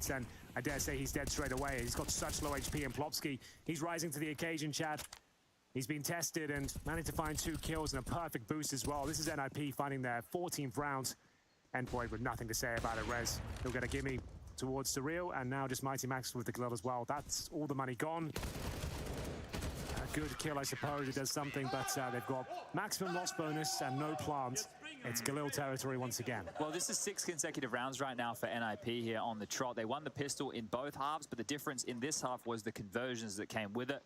and I dare say he's dead straight away. He's got such low HP, and Plopsky, he's rising to the occasion, Chad. He's been tested and managed to find 2 kills and a perfect boost as well. This is NIP finding their 14th round. Endpoint with nothing to say about it. Rez, he'll get a gimme towards Surreal, and now just Mighty Max with the kill as well. That's all the money gone. A good kill, I suppose. It does something, but they've got maximum loss bonus and no plant. It's Galil territory once again. Well, this is 6 consecutive rounds right now for NIP here on the trot. They won the pistol in both halves, but the difference in this half was the conversions that came with it.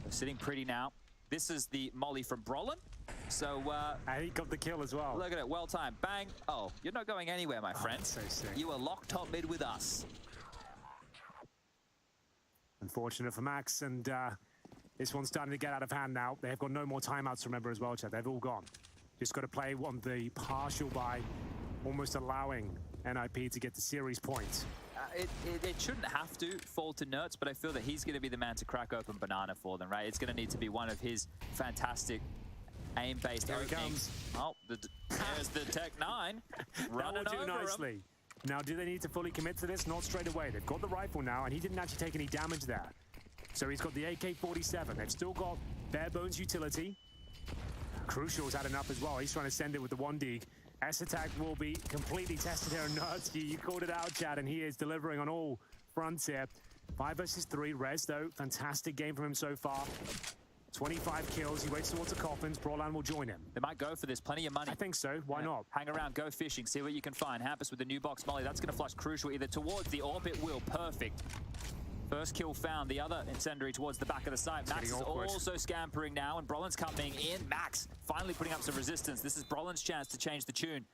They're sitting pretty now. This is the molly from Brolin. So, and he got the kill as well. Look at it, well timed. Bang. Oh, you're not going anywhere, my friend. So sick. You are locked top mid with us. Unfortunate for Max, and this one's starting to get out of hand now. They've got no more timeouts to remember as well, Chad. They've all gone. Just got to play on the partial buy, almost allowing NIP to get the series points. It shouldn't have to fall to Nerds, but I feel that he's going to be the man to crack open Banana for them, right? It's going to need to be one of his fantastic aim-based openings. Oh, there's the Tech 9 running over nicely. him. Now, do they need to fully commit to this? Not straight away. They've got the rifle now, and he didn't actually take any damage there. So he's got the AK-47. They've still got bare bones utility. Crucial's had enough as well. He's trying to send it with the 1D. S-Attack will be completely tested here. Nerdsky, you called it out, Chad, and he is delivering on all fronts here. 5 versus 3. Rez, though, fantastic game from him so far. 25 kills. He waits towards the coffins. Brolan will join him. They might go for this. Plenty of money. I think so. Why not? Hang around. Go fishing. See what you can find. Hampus with the new box molly. That's going to flush Crucial either towards the orbit will. Perfect. First kill found. The other incendiary towards the back of the site. Max is also scampering now, and Brolin's coming in. Max finally putting up some resistance. This is Brolin's chance to change the tune.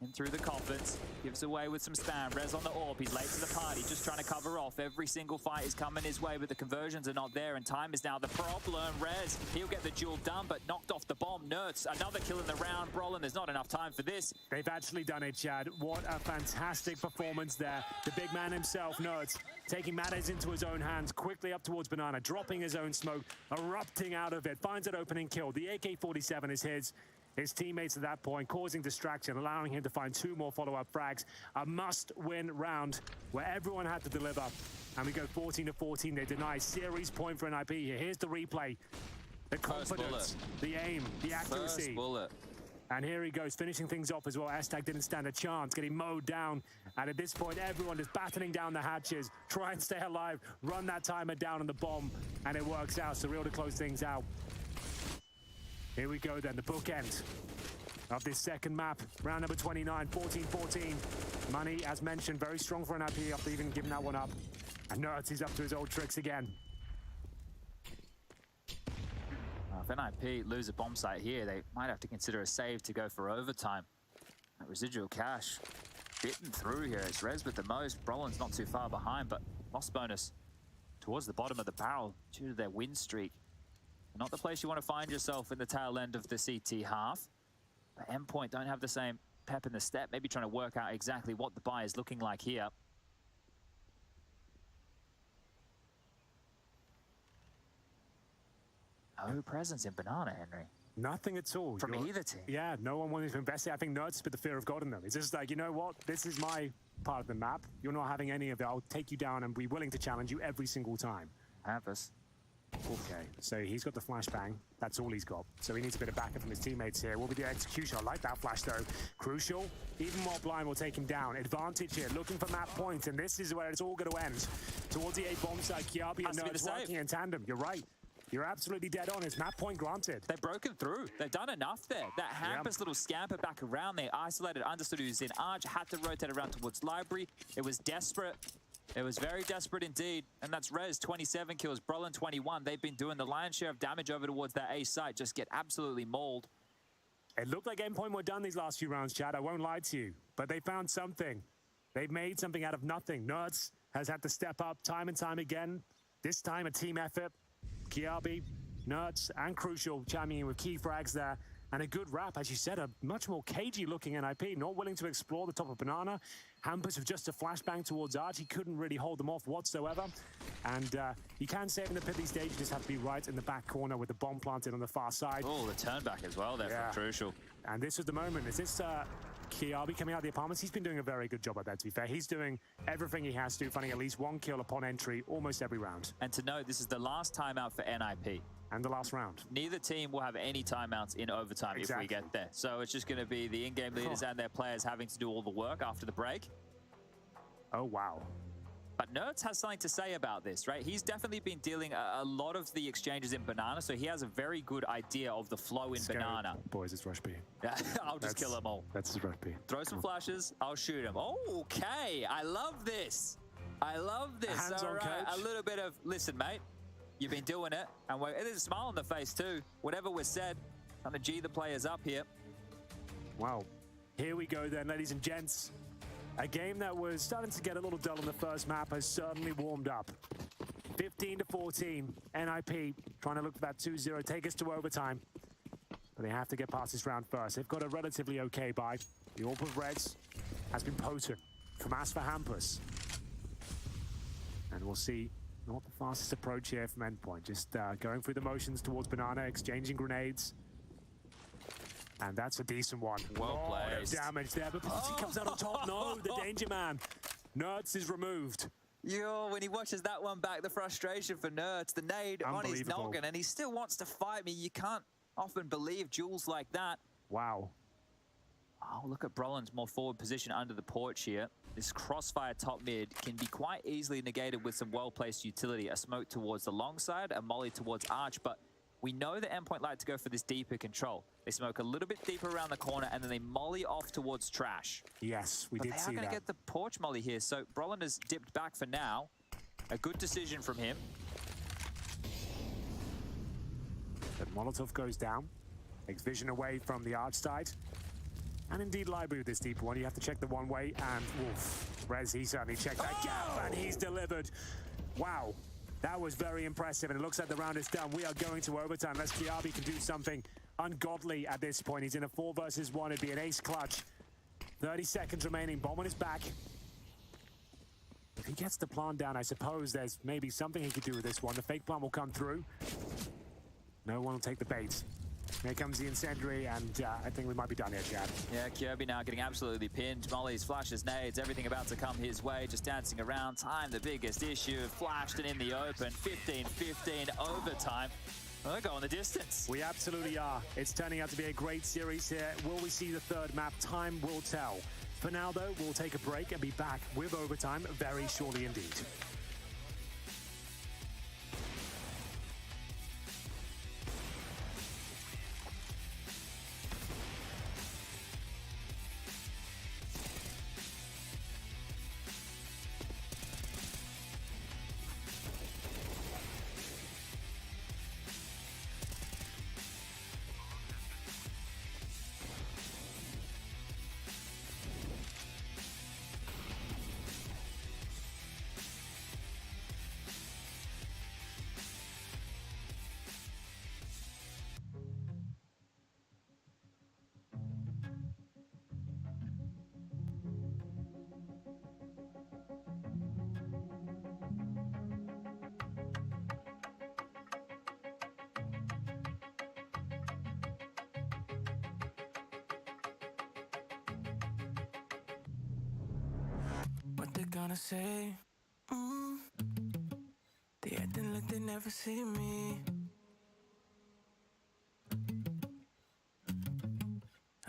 In through the coffins, gives away with some spam. Rez on the orb, he's late to the party, just trying to cover off. Every single fight is coming his way, but the conversions are not there, and time is now the problem. Rez, he'll get the duel done, but knocked off the bomb. Nerds, another kill in the round. Brolin, there's not enough time for this. They've actually done it, Chad. What a fantastic performance there. The big man himself, Nerds, taking matters into his own hands, quickly up towards Banana, dropping his own smoke, erupting out of it, finds an opening kill. The AK-47 is his. His teammates at that point causing distraction, allowing him to find 2 more follow-up frags. A must-win round where everyone had to deliver. And we go 14-14. They deny series point for NIP here. Here's the replay. The confidence, the aim, the accuracy. First bullet. And here he goes, finishing things off as well. S-Tag didn't stand a chance, getting mowed down. And at this point, everyone is battening down the hatches, try and stay alive, run that timer down on the bomb, and it works out. Surreal to close things out. Here we go then, the bookend of this second map. Round number 29, 14-14. Money, as mentioned, very strong for NIP after even giving that one up. And Nerds, he's up to his old tricks again. If NIP lose a bomb site here, they might have to consider a save to go for overtime. That residual cash bitten through here. It's Rez with the most. Brolin's not too far behind, but loss bonus towards the bottom of the barrel due to their win streak. Not the place you want to find yourself in the tail end of the CT half. But Endpoint don't have the same pep in the step. Maybe trying to work out exactly what the buy is looking like here. No presence in Banana, Henry. Nothing at all. From either team. Yeah, no one wanted to invest it. I think Nerds has put the fear of God in them. It's just like, you know what? This is my part of the map. You're not having any of it. I'll take you down and be willing to challenge you every single time. Hampus. Okay, so he's got the flashbang. That's all he's got. So he needs a bit of backup from his teammates here. Will be the execution. I like that flash, though. Crucial. Even more blind will take him down. Advantage here, looking for map points, and this is where it's all going to end. Towards the A bomb site, Kiabi and Nerds working in tandem. You're right. You're absolutely dead on. It's map point granted. They've broken through. They've done enough there. That Hampus little scamper back around. They isolated, understood he was in Arch, had to rotate around towards Library. It was desperate. It was very desperate indeed, and that's Rez, 27 kills, Brolin 21. They've been doing the lion's share of damage over towards that A site, just get absolutely mauled. It looked like Endpoint were done these last few rounds, Chad, I won't lie to you. But they found something. They've made something out of nothing. Nerds has had to step up time and time again. This time a team effort. Kiabi, Nerds, and Crucial chiming in with key frags there. And a good wrap, as you said, a much more cagey looking NIP, not willing to explore the top of Banana. Hampus with just a flashbang towards Arch. He couldn't really hold them off whatsoever. And you can save in the pithy stage, you just have to be right in the back corner with the bomb planted on the far side. Oh, the turn back as well there from Crucial. And this was the moment. Is this Kiabi coming out of the apartments. He's been doing a very good job at that, to be fair. He's doing everything he has to, finding at least one kill upon entry almost every round. And to note, this is the last timeout for NIP. And the last round. Neither team will have any timeouts in overtime if we get there. So it's just going to be the in-game leaders and their players having to do all the work after the break. Oh, wow. But Nerds has something to say about this, right? He's definitely been dealing a lot of the exchanges in Banana, so he has a very good idea of the flow in Banana. Boys, it's Rush B. I'll just kill them all. That's Rush B. Throw some flashes, I'll shoot him. Oh, okay. I love this. I love this. Hands on, right. coach. A little bit of, listen, mate, you've been doing it. And there's a smile on the face, too. Whatever was said, trying to G the players up here. Wow. Here we go then, ladies and gents. A game that was starting to get a little dull on the first map has certainly warmed up. 15-14, NIP trying to look for that 2-0, take us to overtime. But they have to get past this round first. They've got a relatively okay buy. The AWP of Reds has been potent. FAMAS for Hampus. And we'll see not the fastest approach here from Endpoint. Just going through the motions towards Banana, exchanging grenades. And that's a decent one. Well placed. Damage there, but he comes out on top. No, the danger man. Nerds is removed. Yo, when he watches that one back, the frustration for Nerds, the nade on his noggin, and he still wants to fight me. You can't often believe duels like that. Wow. Oh, look at Brolin's more forward position under the porch here. This crossfire top mid can be quite easily negated with some well-placed utility. A smoke towards the long side, a molly towards Arch, but we know that Endpoint like to go for this deeper control. They smoke a little bit deeper around the corner, and then they molly off towards Trash. Yes, we did see that. But they are going to get the porch molly here, so Brolin has dipped back for now. A good decision from him. But Molotov goes down, takes vision away from the Arch side. And indeed, Library with this deeper one. You have to check the one way, and Wolf. Rez, he certainly checked that gap, and he's delivered. Wow. That was very impressive, and it looks like the round is done. We are going to overtime. Unless Kiabi can do something ungodly at this point. He's in a 4 versus 1. It'd be an ace clutch. 30 seconds remaining. Bomb on his back. If he gets the plant down, I suppose there's maybe something he could do with this one. The fake plant will come through. No one will take the bait. Here comes the incendiary, and I think we might be done here, Chad. Yeah, Kirby now getting absolutely pinned. Mollies, flashes, nades, everything about to come his way. Just dancing around. Time, the biggest issue. Flashed and in the open. 15-15 overtime. Well, they're going the distance. We absolutely are. It's turning out to be a great series here. Will we see the third map? Time will tell. For now, though, we'll take a break and be back with overtime very shortly indeed. What they gonna say? They acting like they never see me.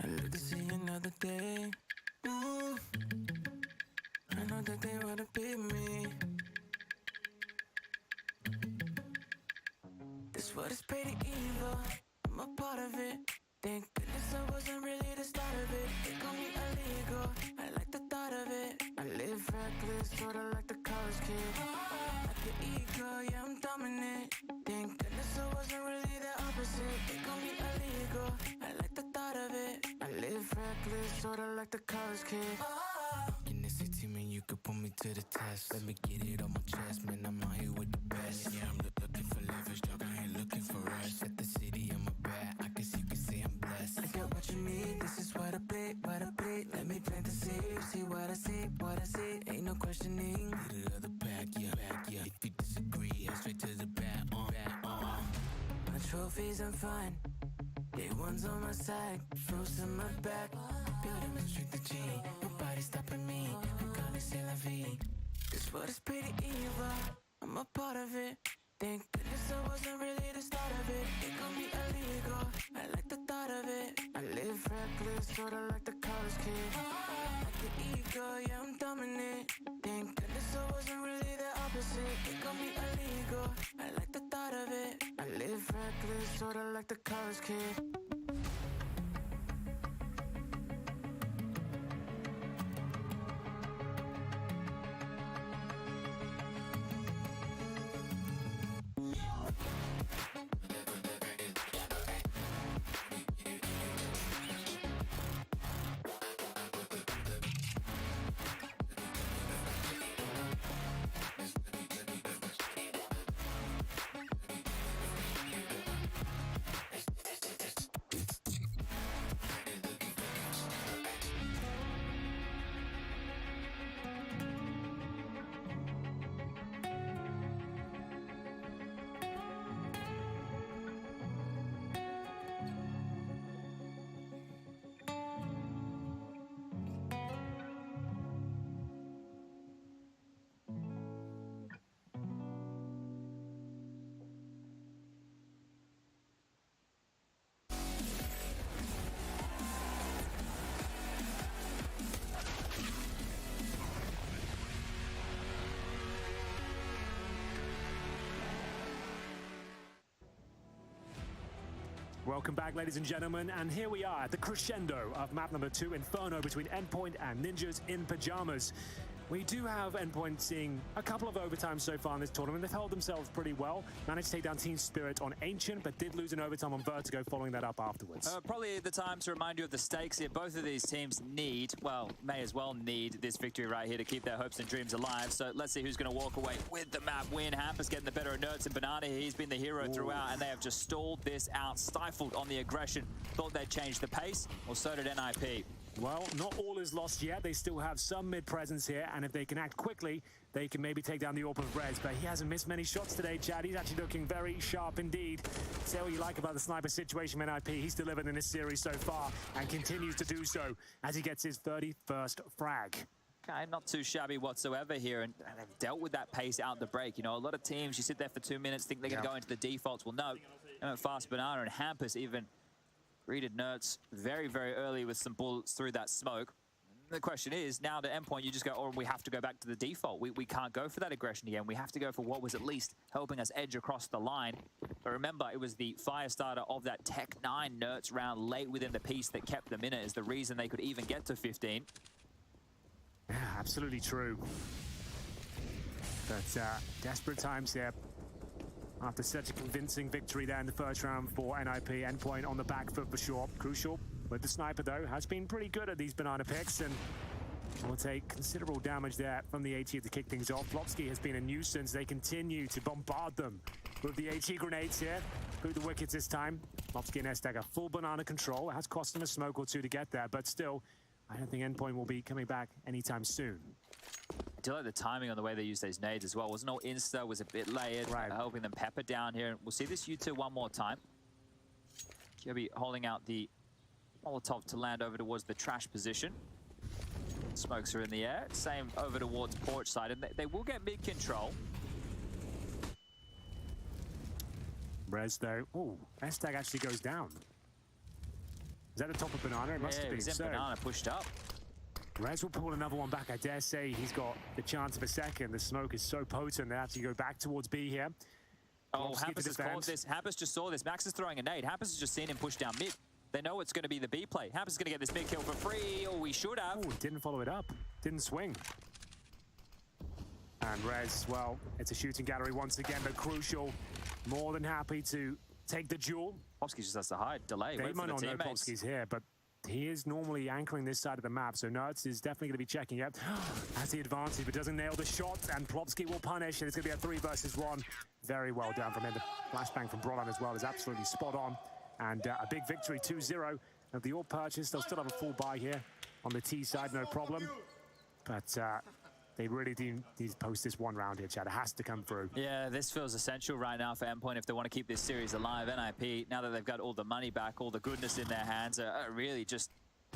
I live to see another day. I know that they wanna beat me. This world is pretty evil. I'm a part of it. Thank goodness I wasn't really the start of it. They call me illegal. I like the thought of it. I live reckless, sorta like the college kid. Like the ego, yeah, I'm dominant. Thank goodness I wasn't really the opposite. They call me illegal. I like the thought of it. I live reckless, sorta like the college kid. In the city, man, you could put me to the test. Let me get it on my chest, man, I'm out here with the best. Yeah, I'm looking for leverage, dog, I ain't looking for rest. At the city, I'm a bat, I guess you could say I'm blessed. I got what you need, this is what I play, what I play. Let me plant the seed, see what I see, what I see. Ain't no questioning. To the other pack, yeah. If you disagree, head straight to the bat, My trophies, I'm fine. Day one's on my side, froze in my back. building from strength to G. Nobody stopping me. I'm gonna say la vie. This world is pretty evil. I'm a part of it. Thank goodness I wasn't really the start of it. It gon' be illegal. I like the thought of it. I live reckless, sorta like the college kid. Like the ego, yeah, I'm dominant. Thank goodness I wasn't really the opposite. It gon' be illegal. I like the thought of it. I live reckless, sorta like the college kid. Welcome back, ladies and gentlemen, and here we are at the crescendo of map number 2, Inferno, between Endpoint and Ninjas in Pajamas. We do have Endpoint seeing a couple of overtimes so far in this tournament. They've held themselves pretty well, managed to take down Team Spirit on Ancient, but did lose an overtime on Vertigo following that up afterwards. Probably the time to remind you of the stakes here. Both of these teams may as well need this victory right here to keep their hopes and dreams alive. So let's see who's going to walk away with the map win. Hampus getting the better of Nerds and Banana. He's been the hero throughout, and they have just stalled this out, stifled on the aggression. Thought they'd change the pace, well, so did NIP. Well, not all is lost yet. They still have some mid-presence here, and if they can act quickly, they can maybe take down the AWP of Rez. But he hasn't missed many shots today, Chad. He's actually looking very sharp indeed. Say what you like about the sniper situation with NIP. He's delivered in this series so far and continues to do so as he gets his 31st frag. Okay, not too shabby whatsoever here, and they've dealt with that pace out the break. You know, a lot of teams, you sit there for 2 minutes, think they're going to go into the defaults. Well, no, they went fast. Banana and Hampus even greeted Nerds very, very early with some bullets through that smoke. The question is, now to Endpoint, you just go, oh, we have to go back to the default. We can't go for that aggression again. We have to go for what was at least helping us edge across the line. But remember, it was the fire starter of that Tech 9 Nerds round late within the piece that kept them in it, is the reason they could even get to 15. Yeah, absolutely true. But desperate times here. After such a convincing victory there in the first round for NIP, Endpoint on the back foot for sure. Crucial with the sniper, though, has been pretty good at these banana picks and will take considerable damage there from the AT to kick things off. Plopsky has been a nuisance. They continue to bombard them with the AT grenades here through the wickets this time. Plopsky and Estag have full banana control. It has cost them a smoke or two to get there, but still, I don't think Endpoint will be coming back anytime soon. I do like the timing on the way they use those nades as well. Wasn't all insta, was a bit layered, right, helping them pepper down here. We'll see this U2 one more time. Kirby holding out the Molotov to land over towards the trash position. Smokes are in the air. Same over towards porch side, and they will get mid control. Rez, though. Oh, Estag actually goes down. Is that the top of Banana? It must have been. So Banana pushed up. Rez will pull another one back. I dare say he's got the chance of a second. The smoke is so potent they actually go back towards B here. Oh, Hampus has called this. Hampus just saw this. Max is throwing a nade. Hampus has just seen him push down mid. They know it's going to be the B play. Hampus is going to get this mid kill for free. Oh, he should have. Oh, didn't follow it up. Didn't swing. And Rez, well, it's a shooting gallery once again, but Crucial more than happy to take the duel. Plopsky just has to hide, delay, wait for the teammates. Plopsky's here, but he is normally anchoring this side of the map, so Nerds is definitely going to be checking it. Has the advantage, but doesn't nail the shot, and Plopsky will punish, and it's going to be a 3 versus 1. Very well done from him. The flashbang from Brolan as well is absolutely spot on. And a big victory, 2-0 of the AWP purchase. They'll still have a full buy here on the T side, no problem. But they really do need to post this one round here, Chad. It has to come through. Yeah, this feels essential right now for Endpoint if they want to keep this series alive. NIP, now that they've got all the money back, all the goodness in their hands, are really just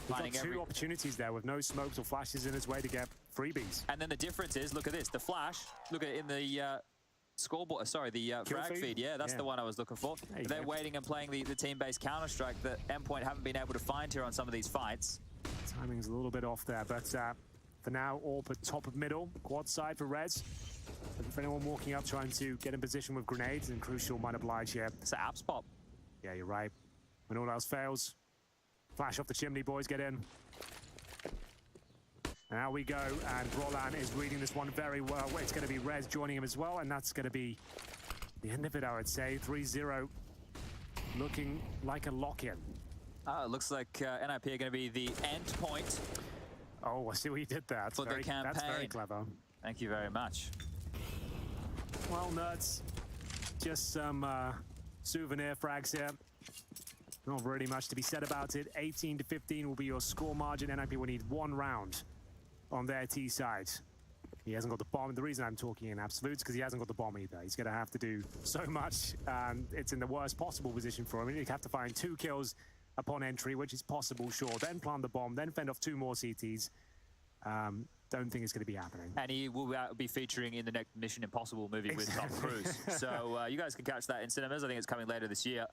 He's got two opportunities there with no smokes or flashes in his way to get freebies. And then the difference is, look at this, the flash. Look at it in the scoreboard. Sorry, the frag feed. Yeah, that's the one I was looking for. They're waiting and playing the team-based Counter-Strike that Endpoint haven't been able to find here on some of these fights. Timing's a little bit off there, but for now, AWP at top of middle, quad side for Rez. Looking for anyone walking up, trying to get in position with grenades, and Crucial might oblige here. It's an apps pop. Yeah, you're right. When all else fails, flash off the chimney, boys, get in. And out we go, and Brolan is reading this one very well. It's going to be Rez joining him as well, and that's going to be the end of it, I would say. 3-0, looking like a lock-in. It looks like NIP are going to be the end point. Oh, I see what you did there. For the campaign. That's very clever. Thank you very much. Well, nerds, just some souvenir frags here. Not really much to be said about it. 18-15 will be your score margin. NIP will need one round on their T side. He hasn't got the bomb. The reason I'm talking in absolutes because he hasn't got the bomb either. He's going to have to do so much. It's in the worst possible position for him. He'd have to find 2 kills upon entry, which is possible, sure. Then plant the bomb, then fend off 2 more CTs. Don't think it's going to be happening. And he will be featuring in the next Mission Impossible movie with Tom Cruise. So you guys can catch that in cinemas. I think it's coming later this year.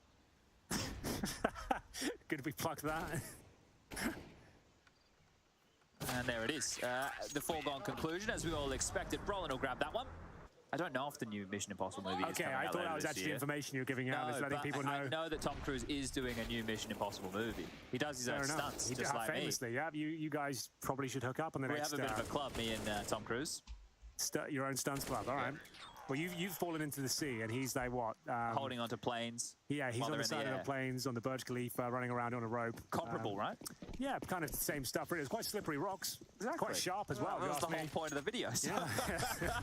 Good we plucked that. And there it is. The foregone conclusion, as we all expected. Brolin will grab that one. I don't know if the new Mission Impossible movie is coming out. Okay, I thought that was actually information you're giving out. No, letting people know. I know that Tom Cruise is doing a new Mission Impossible movie. He does his own stunts, just like famously, me. Yeah, you guys probably should hook up on the next... We have a bit of a club, me and Tom Cruise. Your own stunts club, all right. Well, you've fallen into the sea, and he's like what? Holding onto planes. Yeah, he's on the side of the planes, on the Burj Khalifa, running around on a rope. Comparable, right? Yeah, kind of the same stuff. Really. It's quite slippery rocks. Exactly. Quite sharp as well. That's the whole point of the video. So. Yeah.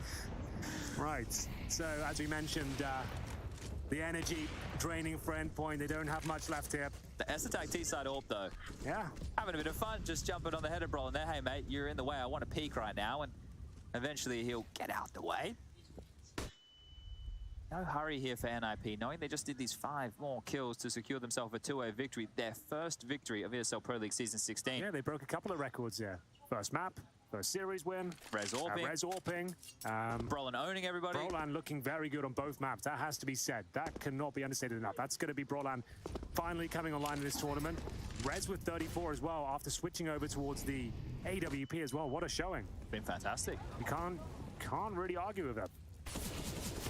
Right. So, as we mentioned, the energy draining for Endpoint. They don't have much left here. The S-Attack T-side AWP, though. Yeah. Having a bit of fun, just jumping on the head of Brolin there. Hey, mate, you're in the way. I want to peek right now. And eventually he'll get out the way. No hurry here for NIP, knowing they just did these 5 more kills to secure themselves a 2-0 victory. Their first victory of ESL Pro League Season 16. Yeah, they broke a couple of records there. First map, first series win. Rez AWPing. Brolin owning everybody. Brolan looking very good on both maps. That has to be said. That cannot be understated enough. That's going to be Brolan finally coming online in this tournament. Rez with 34 as well after switching over towards the AWP as well. What a showing. Been fantastic. You can't really argue with that.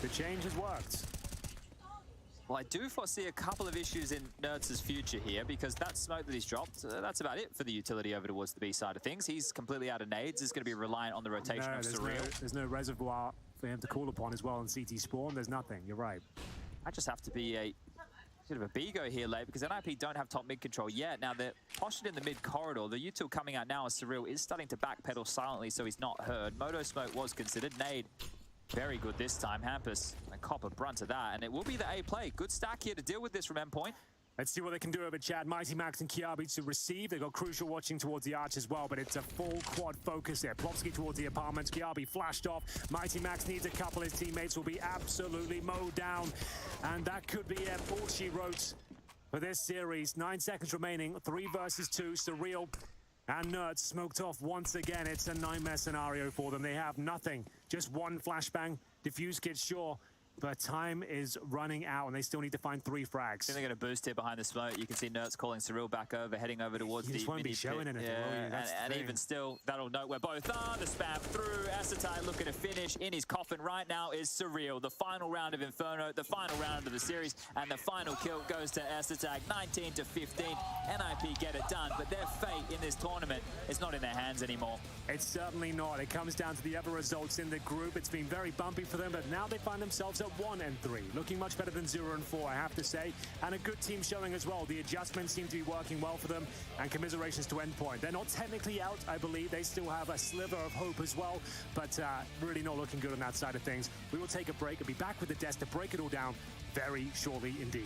The change has worked. Well, I do foresee a couple of issues in Nerds' future here because that smoke that he's dropped, that's about it for the utility over towards the B side of things. He's completely out of nades. He's going to be reliant on the rotation of Surreal. There's no reservoir for him to call upon as well in CT Spawn. There's nothing. You're right. I just have to be a bit of a B-go here late because NIP don't have top mid control yet. Now they're postured in the mid corridor. The util coming out now as Surreal is starting to backpedal silently so he's not heard. Moto smoke was considered. Nade very good this time. Hampus and cop a brunt of that, and it will be the A play. Good stack here to deal with this from Endpoint. Let's see what they can do over Chad. Mighty Max and Kiabi to receive. They've got Crucial watching towards the arch as well, but it's a full quad focus here. Plopsky towards the apartments. Kiabi flashed off. Mighty Max needs a couple. His teammates will be absolutely mowed down, and that could be all she wrote for this series. 9 seconds remaining. 3 versus 2. Surreal and Nerds smoked off once again. It's a nightmare scenario for them. They have nothing. Just 1 flashbang. Diffuse kit, sure. But time is running out, and they still need to find 3 frags. I think they're going to boost here behind the smoke. You can see Nerds calling Surreal back over, heading over towards the won't be showing anything, and even still, that'll note where both are. The spam through. Acetai looking to finish. In his coffin right now is Surreal. The final round of Inferno, the final round of the series, and the final kill goes to Acetai. 19-15. NIP get it done, but their fate in this tournament is not in their hands anymore. It's certainly not. It comes down to the other results in the group. It's been very bumpy for them, but now they find themselves at 1 and 3, looking much better than 0 and 4, I have to say, and a good team showing as well. The adjustments seem to be working well for them, and commiserations to Endpoint. They're not technically out, I believe. They still have a sliver of hope as well, but really not looking good on that side of things. We will take a break and be back with the desk to break it all down very shortly indeed.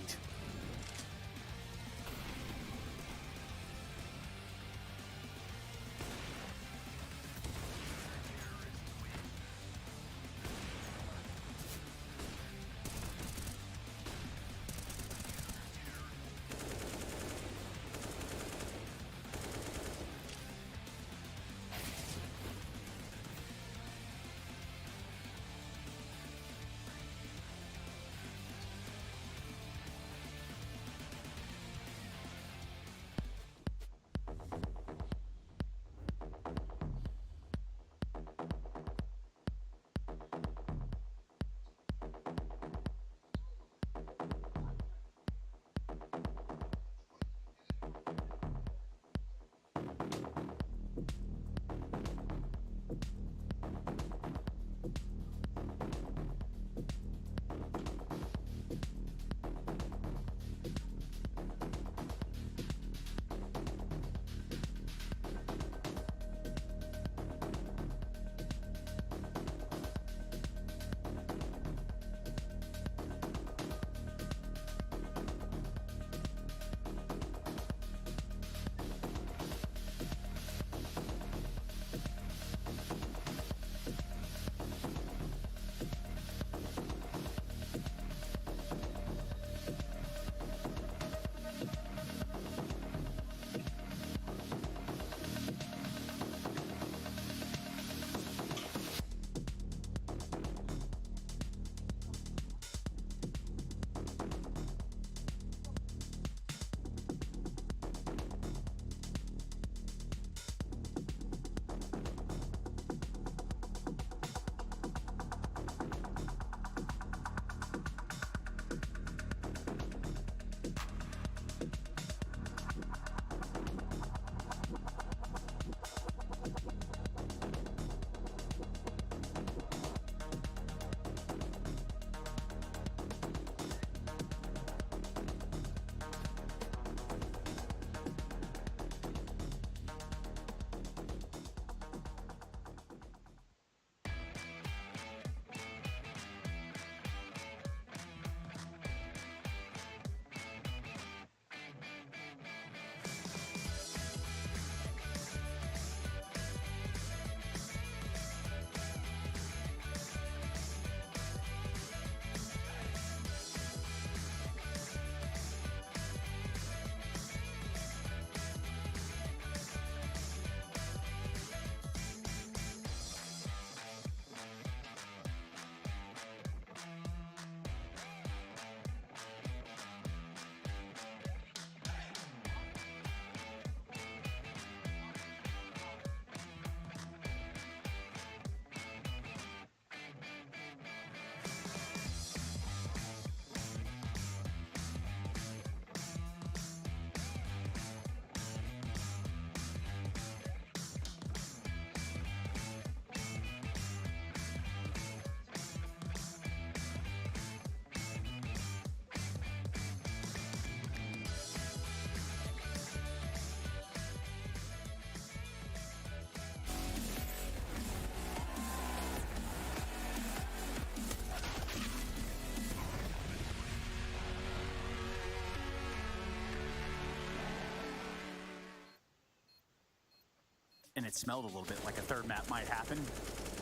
it smelled a little bit like a third map might happen.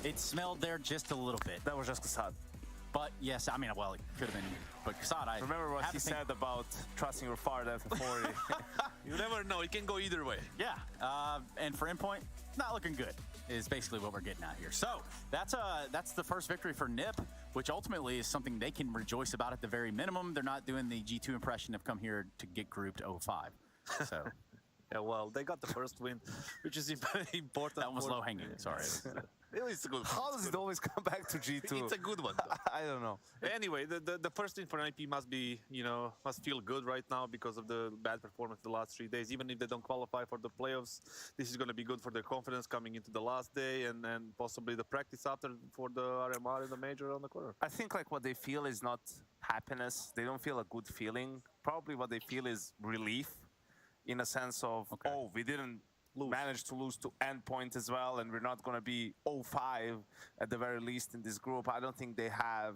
It smelled there just a little bit. That was just Kassad. But yes, I mean, well, it could have been. But Kassad, I remember what he said about trusting your fart after 40. You never know. It can go either way. Yeah, and for Endpoint, not looking good is basically what we're getting at here. So that's the first victory for NIP, which ultimately is something they can rejoice about at the very minimum. They're not doing the G2 impression of come here to get grouped 0-5. So. Yeah, well, they got the first win, which is important. That was low hanging. Sorry. It's a good one. How does it always come back to G2? It's a good one. I don't know. Anyway, the first win for NIP must be, must feel good right now because of the bad performance the last 3 days. Even if they don't qualify for the playoffs, this is going to be good for their confidence coming into the last day and possibly the practice after for the RMR in the major on the corner. I think like what they feel is not happiness. They don't feel a good feeling. Probably what they feel is relief, in a sense of, oh, we didn't manage to lose to Endpoint as well, and we're not going to be 0-5 at the very least in this group. I don't think they have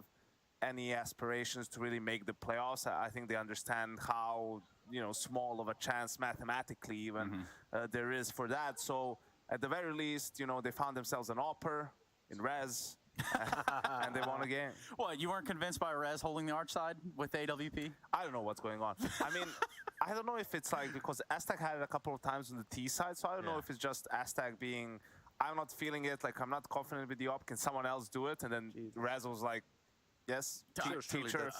any aspirations to really make the playoffs. I think they understand how, small of a chance mathematically even there is for that. So at the very least, they found themselves an AWPer in Res, and they won a game. What, you weren't convinced by Rez holding the arch side with AWP? I don't know what's going on. I mean, I don't know if it's like because Aztec had it a couple of times on the T side, so I don't know if it's just Aztec being, I'm not feeling it, like I'm not confident with the op, can someone else do it? And then Rez was like, yes, teacher,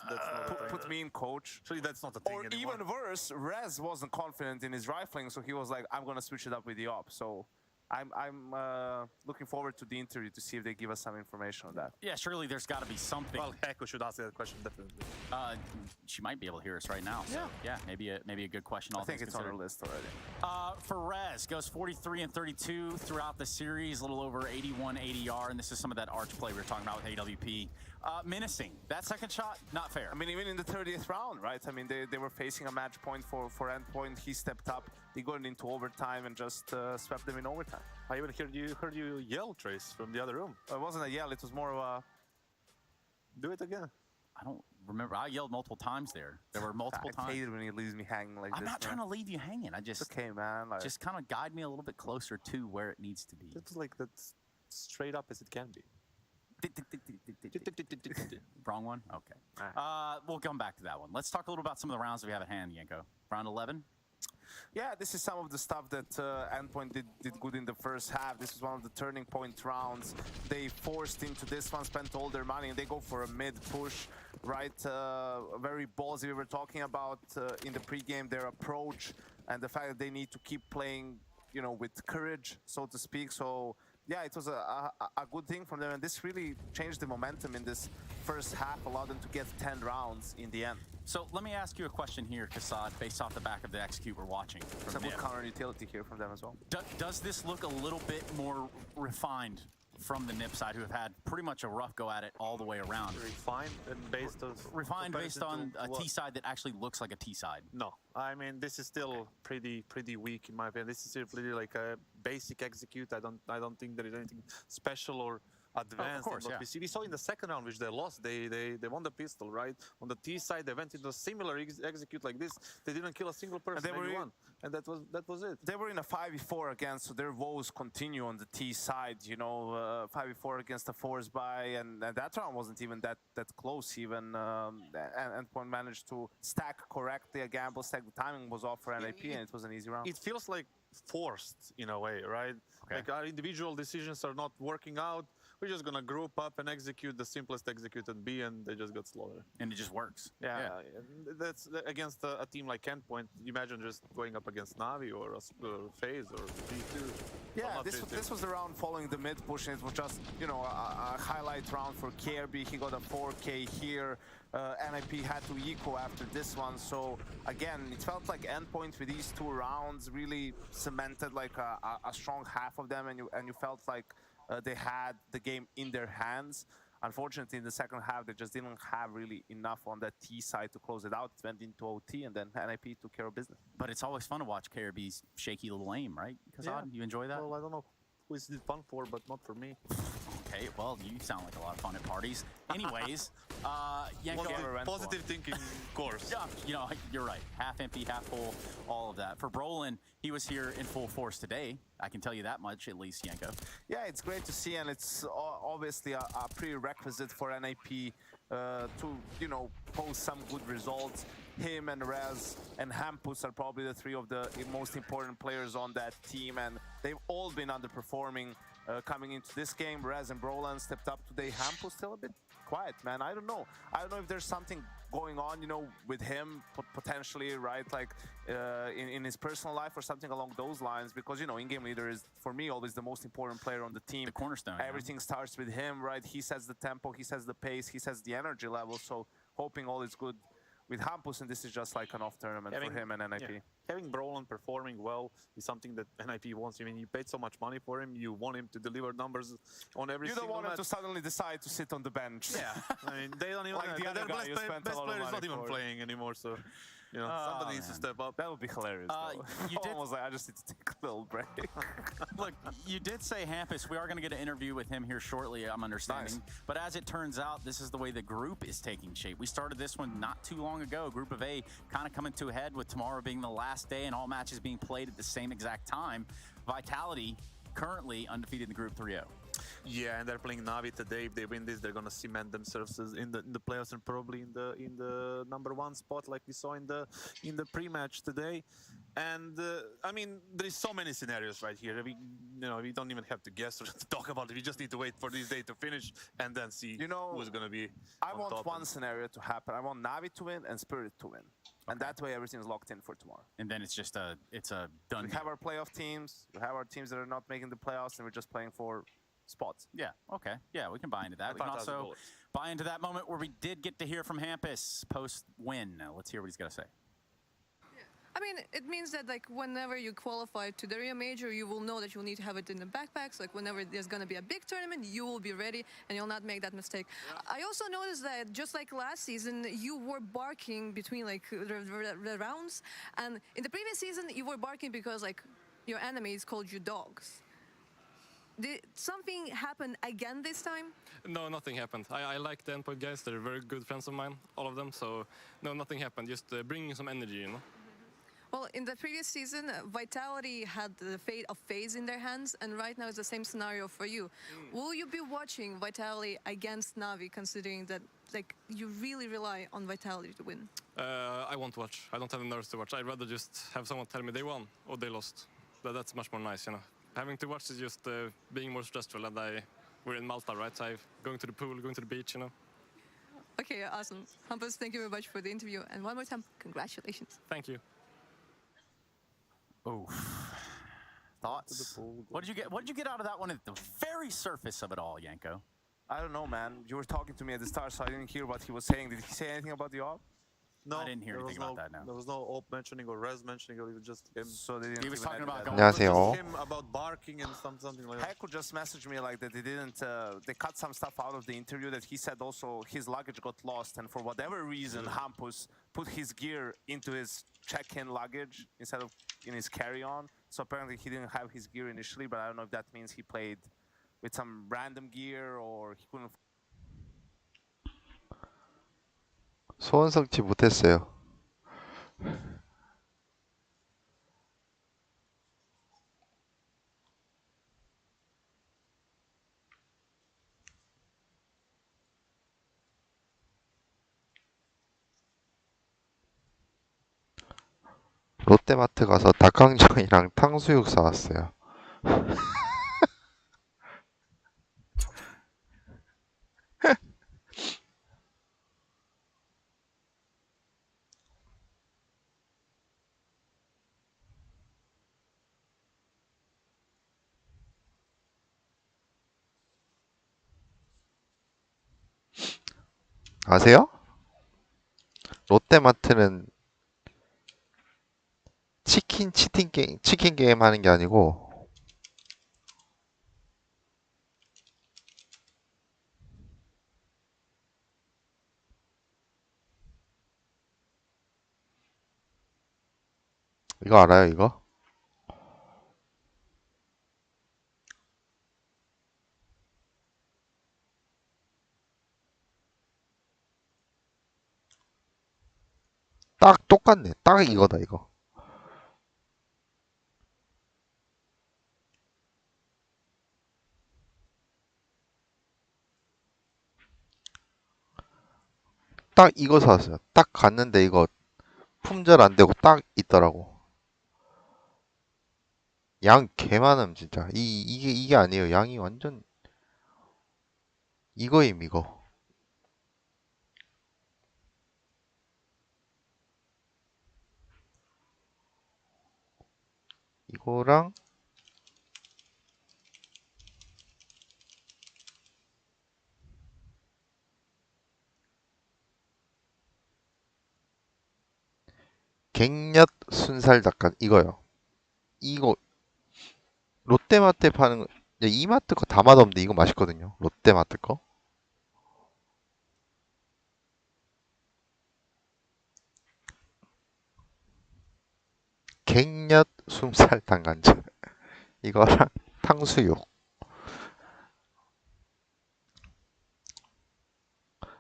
put me in coach. Surely that's not the thing anymore. Even worse, Rez wasn't confident in his rifling, so he was like, I'm going to switch it up with the op. So I'm looking forward to the interview to see if they give us some information on that. Yeah, surely there's got to be something. Well, Echo should ask that question definitely. She might be able to hear us right now. So yeah, maybe a good question. I think it's on our list already. For Rez, goes 43 and 32 throughout the series, a little over 81 ADR, and this is some of that arch play we were talking about with AWP. Menacing. That second shot, not fair. I mean, even in the 30th round, right? I mean, they were facing a match point for Endpoint. He stepped up. They got into overtime and just swept them in overtime. I even heard you yell, Trace, from the other room. It wasn't a yell. It was more of a... Do it again. I don't remember. I yelled multiple times there. There were multiple times. I hate it when he leaves me hanging like this. I'm not trying to leave you hanging. I just... It's okay, man. Like, just kind of guide me a little bit closer to where it needs to be. It's like that's straight up as it can be. Wrong one? Okay. We'll come back to that one. Let's talk a little about some of the rounds that we have at hand, Yanko. Round 11? Yeah, this is some of the stuff that Endpoint did good in the first half. This was one of the turning point rounds. They forced into this one, spent all their money, and they go for a mid push, right? Very ballsy. We were talking about in the pregame their approach and the fact that they need to keep playing, with courage, so to speak. So yeah, it was a good thing from them, and this really changed the momentum in this first half, allowed them to get 10 rounds in the end. So let me ask you a question here, Kassad, based off the back of the execute we're watching. It's a good counter utility here from them as well. Does this look a little bit more refined from the NIP side, who have had pretty much a rough go at it all the way around? Refined and based on a T side that actually looks like a T side. No, I mean this is still pretty weak in my opinion. This is simply like a basic execute. I don't think there is anything special or advanced. Of course, we saw in the second round, which they lost, they won the pistol, right? On the T side, they went into a similar execute like this. They didn't kill a single person. And they won, and that was it. They were in a 5v4 against, so their woes continue on the T side. 5v4 against a force buy, and that round wasn't even that close. Even Endpoint managed to stack correctly a gamble stack. The timing was off for NIP, and it was an easy round. It feels like forced in a way, right? Okay. Like our individual decisions are not working out. We're just gonna group up and execute the simplest executed B, and they just got slaughtered. And it just works. Yeah. That's against a team like Endpoint. Imagine just going up against Navi or FaZe or G2. Yeah, this was the round following the mid push, and it was just a highlight round for KRB. He got a 4K here. NIP had to eco after this one, so again, it felt like Endpoint with these two rounds really cemented like a strong half of them, and you felt like they had the game in their hands. Unfortunately, in the second half, they just didn't have really enough on that T side to close it out. It went into OT, and then NIP took care of business. But it's always fun to watch KRB's shaky little aim, right? Kassad, you enjoy that? Well, I don't know who is it fun for, but not for me. Okay, Okay, well, you sound like a lot of fun at parties. Anyways, Yanko, Positive thinking course. yeah, you know, you're right. Half empty, half full, all of that. For Brolin, he was here in full force today. I can tell you that much, at least, Yanko. Yeah, it's great to see, and it's obviously a prerequisite for NIP to, you know, post some good results. Him and Rez and Hampus are probably the three of the most important players on that team, and they've all been underperforming coming into this game. Rez and Brolin stepped up today. Hampus still a bit quiet, man. I don't know if there's something going on, you know, with him potentially, right? Like in his personal life or something along those lines, because, you know, in-game leader is, for me, always the most important player on the team. The cornerstone. Everything starts with him, right? He sets the tempo, he sets the pace, he sets the energy level. So hoping all is good with Hampus, and this is just like an off tournament for him and NIP. Yeah. Having Brolin performing well is something that NIP wants. I mean, you paid so much money for him, you want him to deliver numbers on every single match. You don't want him to suddenly decide to sit on the bench. Yeah, I mean, they don't even. Like the other guy you spent a best lot of player is money not even for. playing anymore, so you know somebody needs to step up. That would be hilarious. You did almost like I just need to take a little break. Look, you did say Hampus. We are going to get an interview with him here shortly, I'm understanding. Nice. But as it turns out, this is the way the group is taking shape. We started this one not too long ago. Group of A kind of coming to a head with tomorrow being the last day and all matches being played at the same exact time. Vitality currently undefeated in the group 3-0. Yeah, and they're playing Navi today. If they win this, they're gonna cement themselves in the playoffs and probably in the #1 spot, like we saw in the pre-match today. And I mean, there is so many scenarios right here. We don't even have to guess or to talk about it. We just need to wait for this day to finish and then see, you know, who's gonna be. I want one scenario to happen. I want Navi to win and Spirit to win. And that way everything's locked in for tomorrow. And then it's just a done. We have our playoff teams. We have our teams that are not making the playoffs, and we're just playing for spots. Yeah, okay. Yeah, we can buy into that. We can also buy into that moment where we did get to hear from Hampus post-win. Now, let's hear what he's got to say. I mean, it means that, like, whenever you qualify to the Rio Major, you will know that you'll need to have it in the backpacks. Like, whenever there's going to be a big tournament, you will be ready and you'll not make that mistake. Yeah. I also noticed that, just like last season, you were barking between, like, the rounds. And in the previous season, you were barking because, like, your enemies called you dogs. Did something happen again this time? No, nothing happened. I like the endpoint guys. They're very good friends of mine, all of them. So, no, nothing happened. Just bringing some energy, you know. Well, in the previous season, Vitality had the fate of FaZe in their hands, and right now it's the same scenario for you. Will you be watching Vitality against Navi, considering that, like, you really rely on Vitality to win? I won't watch. I don't have the nerves to watch. I'd rather just have someone tell me they won or they lost. But that's much more nice, you know. Having to watch is just being more stressful, and we're in Malta, right? So I'm going to the pool, going to the beach, you know. Okay, awesome. Hampus, thank you very much for the interview, and one more time, congratulations. Thank you. Oh, thoughts? What did you get out of that one at the very surface of it all, Yanko? I don't know, man. You were talking to me at the start, so I didn't hear what he was saying. Did he say anything about the op? No, I didn't hear anything about that. No, there was no op mentioning or res mentioning, or even just him. So they didn't. He was talking about just him about barking and something like that. Heku just messaged me like that they didn't. They cut some stuff out of the interview that he said also his luggage got lost, and for whatever reason, Hampus put his gear into his check-in luggage instead of in his carry-on. So apparently he didn't have his gear initially, but I don't know if that means he played with some random gear or he couldn't. 소원 성취 못했어요. 롯데마트 가서 닭강정이랑 탕수육 사왔어요. 아세요? 롯데마트는 치킨 게임 하는 게 아니고 이거 알아요, 이거? 딱 똑같네. 딱 이거다 이거. 딱 이거 사왔어요. 딱 갔는데 이거 품절 안 되고 딱 있더라고. 양 개 많음 진짜. 이게 아니에요. 양이 완전 이거임 이거. 이거랑 갱엿 순살 닭간 이거요. 이거 롯데마트에 파는 거, 이마트 거 다 맛없는데 이거 맛있거든요. 롯데마트 거. 갱엿 순살 닭간장 이거랑 탕수육.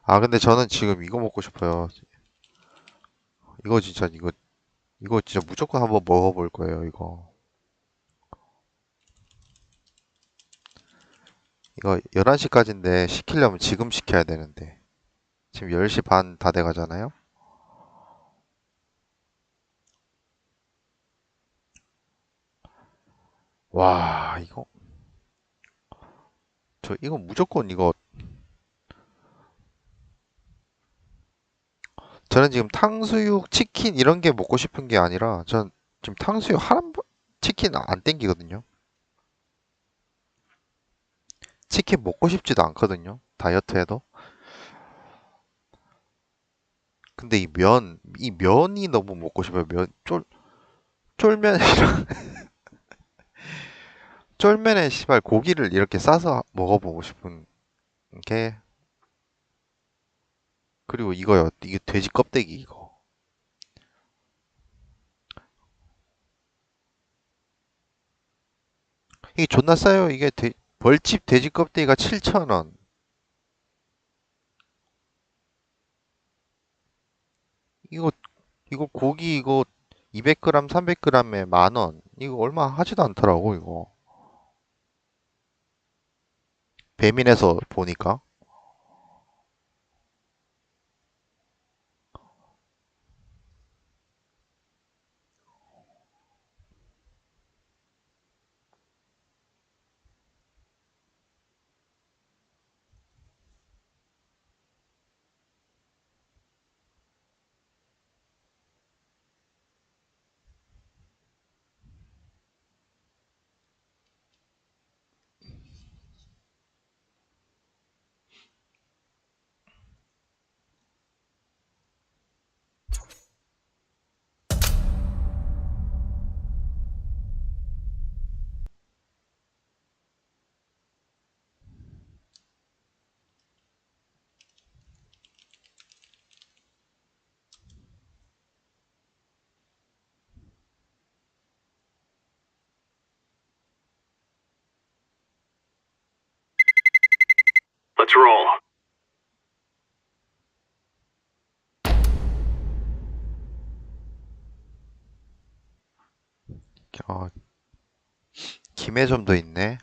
아 근데 저는 지금 이거 먹고 싶어요. 이거 진짜 이거 진짜 무조건 한번 먹어볼 거예요. 이거 11시까지인데 시키려면 지금 시켜야 되는데 지금 10시 반 다 돼가잖아요. 와 이거 무조건 이거 저는 지금 탕수육 치킨 이런 게 먹고 싶은 게 아니라 전 지금 탕수육 치킨 안 땡기거든요. 치킨 먹고 싶지도 않거든요. 다이어트해도. 근데 이 면이 너무 먹고 싶어요. 쫄면이랑 쫄면에 시발 고기를 이렇게 싸서 먹어보고 싶은 게 그리고 이거요. 이게 돼지 껍데기 이거. 이게 존나 싸요. 이게 벌집 돼지 껍데기가 7,000원. 이거 고기 이거 200g, 300g에 10,000원. 이거 얼마 하지도 않더라고 이거. 배민에서 보니까. Let's roll. 김해점도 있네.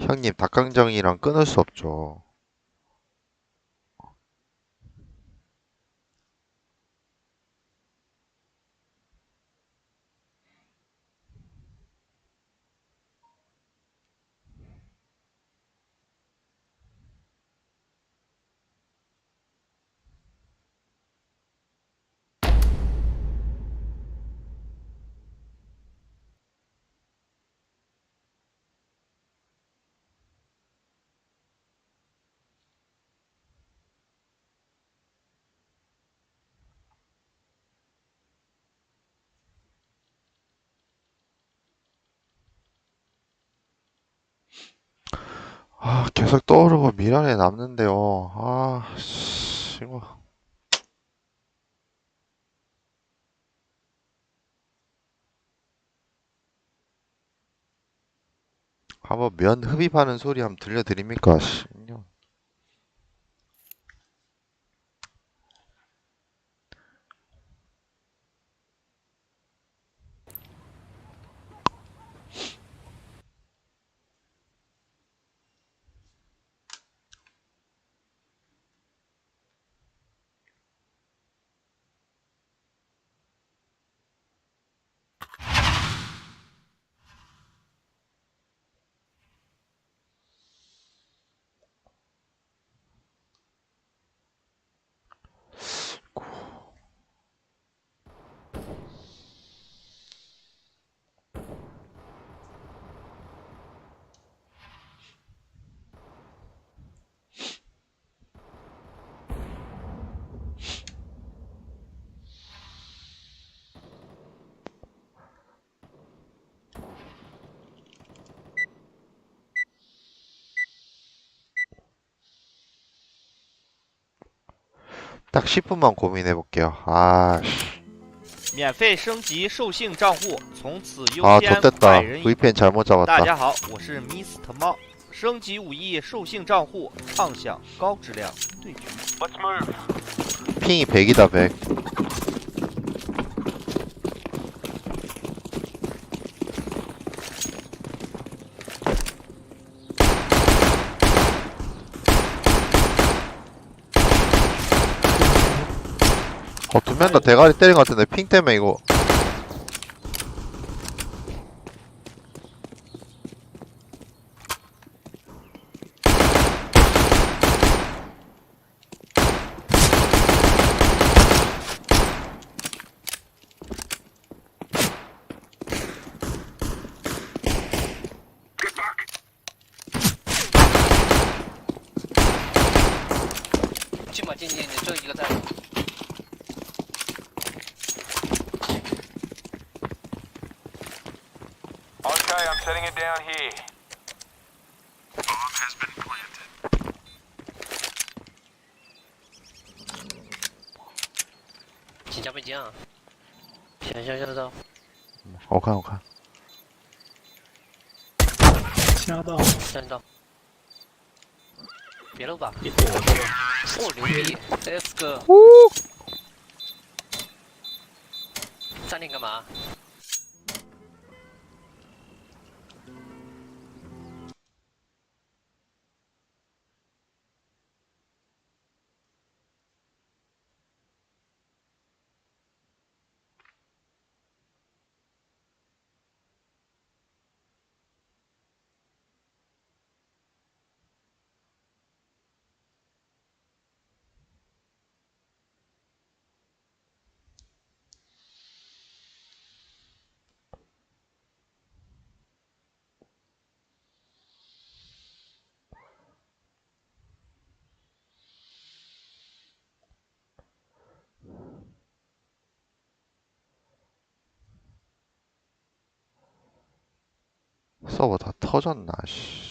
형님 닭강정이랑 끊을 수 없죠. 아, 계속 떠오르고 미련에 남는데요. 아, 씨, 이거. 한번 면 흡입하는 소리 한번 들려드립니까? 씨. 딱 10분만 고민해 볼게요. 아, 씨. 免费升级兽性账户，从此优 아, 先 좋됐다. 百人一 VPN 잘못 大 잡았다. 家好，我是 Mr. 猫，升级5亿兽性账户，畅享高质量对局。 Let's move. 핑이 100이다, 100. 두 명 다 대가리 때린 것 같은데 핑 때문에 이거. Okay, I'm setting it down here. Bomb has been planted. 请加倍镜啊！行走。我看我看。下到。别漏吧。哦，牛逼 ！Let's go。暂停干嘛？ 서버 다 터졌나, 씨.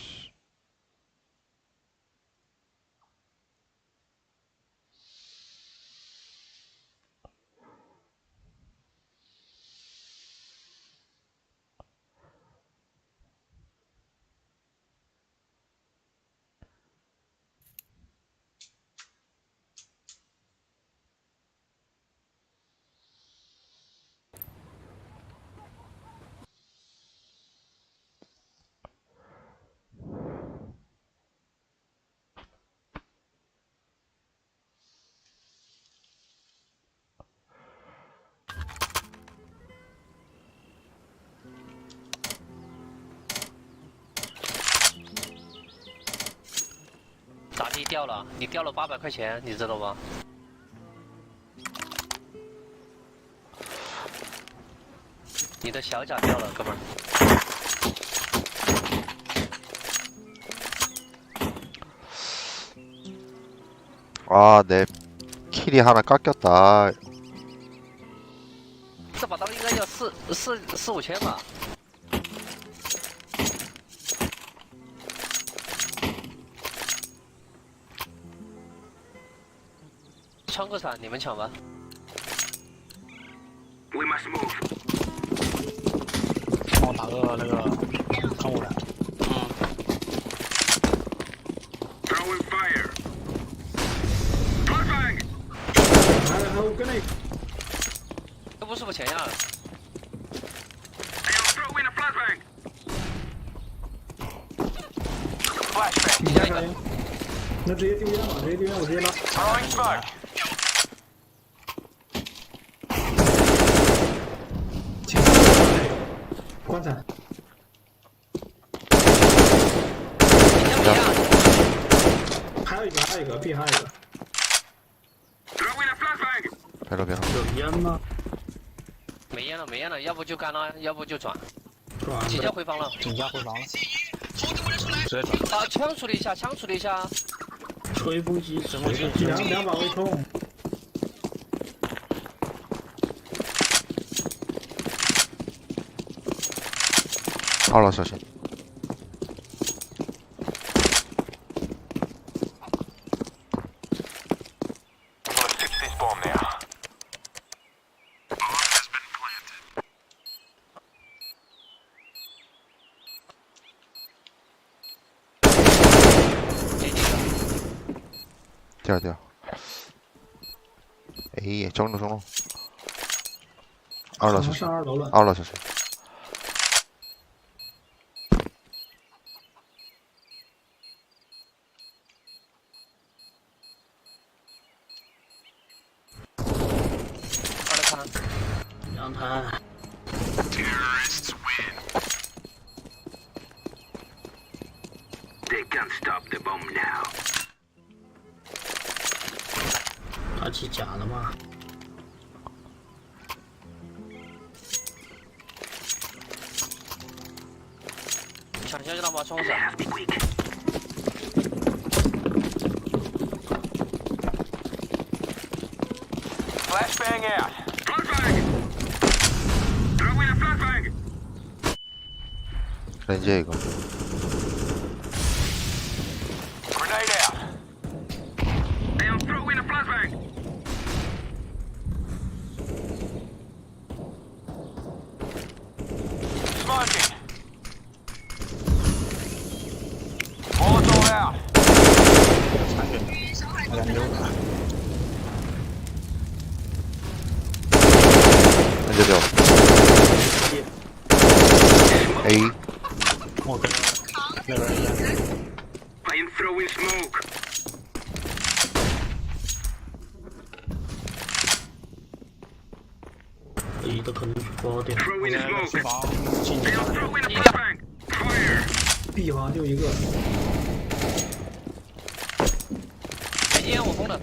闸机掉了，你掉了800块钱，你知道吗？你的小甲掉了，哥们儿。 아, 내 킬이 하나 깎였다. 这把刀应该要四五千吧？抢个伞，你们抢吧。 We must move. 帮我打个那个看护栏。Throwing fire. Flashbang. 还有跟那这不是不前呀？ I am throwing a flashbang. 底下一个。那直接丢烟吧，直接丢烟，我直接拉。 Throwing smoke. 棺材。还有一个，还有一个 ，B 还有一个。 Throwing a flashbang. 别了别了，有烟吗？没烟了，没烟了，要不就干了，要不就转。转。几家回防了？几家回防了。直接转。啊，枪处理一下，枪处理一下。吹风机，什么2把微冲。 2楼小心。 I'm gonna fix this bomb now. Bomb has been planted. 掉掉。哎，中路中路。2楼小心。上2楼了。 2楼小心。 阳台。 Terrorists win. They can't stop the bomb now. 他起假了吗？抢下就让把冲上。 Be quick. Flashbang out. Flashbang. Throwing a flashbang. 人这个。 Grenade out. I am throwing a flashbang. Smoking. Molotov out. 人这掉。A。我跟那边一样。 I am throwing smoke. A 的可能是包点。 Throwing smoke. 房 I 进 am throwing a flashbang. Fire. B 房就一个。没烟我封了。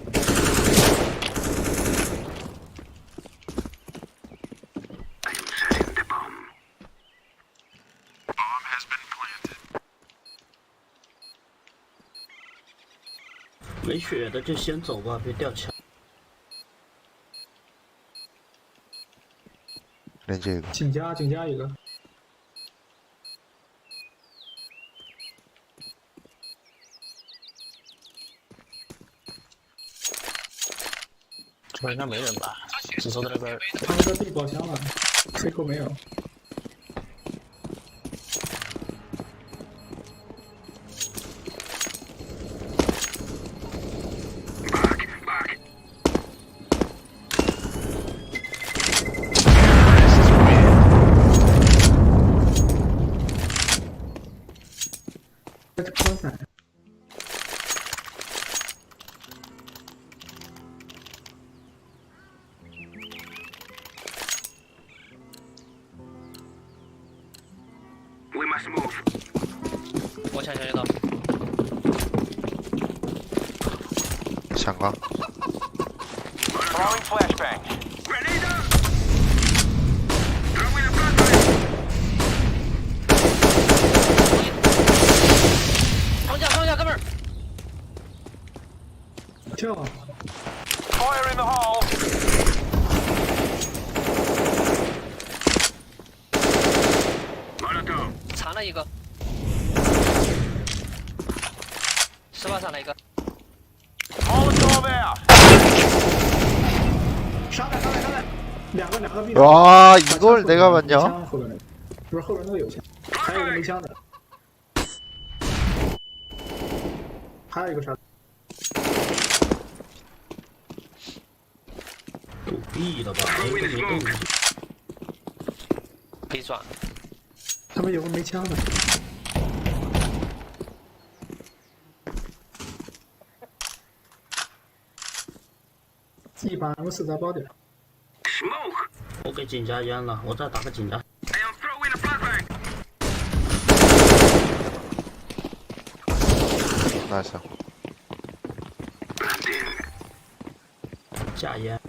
I am setting the bomb. Bomb has been planted. 没血的就先走吧，别掉枪。人这个。请加一个。这边应该没人吧？只说在那边。他们在 B 包厢了 ，C 口没有。 We must move. 我抢小刀。抢光。 Throwing flashbang. Grenade out. Throwing a flashbang. 冲下，哥们儿！跳。 Fire in the hole. 残了一个。18上来一个。Molotov out. 上来，两个 B。 와 이걸 내가 봤냐? 后边那个，不是后边那个有枪，还有一个没枪的，还有一个啥？有 B 的吧？哎，没动。可以转。他们有个没枪的。一把 M4在包点。我给警察烟了，我再打个警察。나이스. 架烟。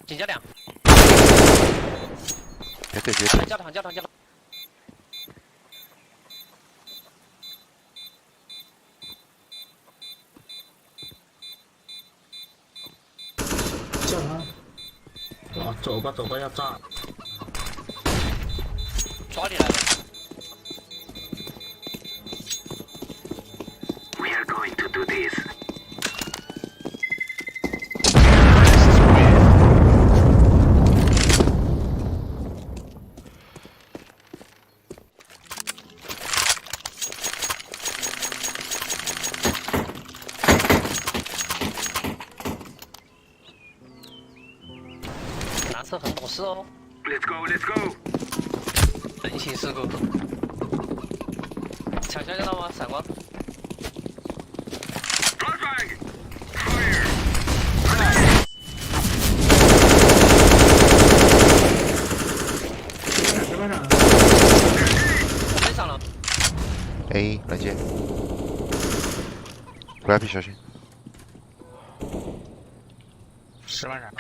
警戒两。别对。叫他。叫他。哇，走吧，要炸。抓你来了。We are going to do this. 蓝色很懂事哦。Let's go. 人情世故。抢枪见到吗？闪光。我没上了。A 来接。Grab 小心。10万闪。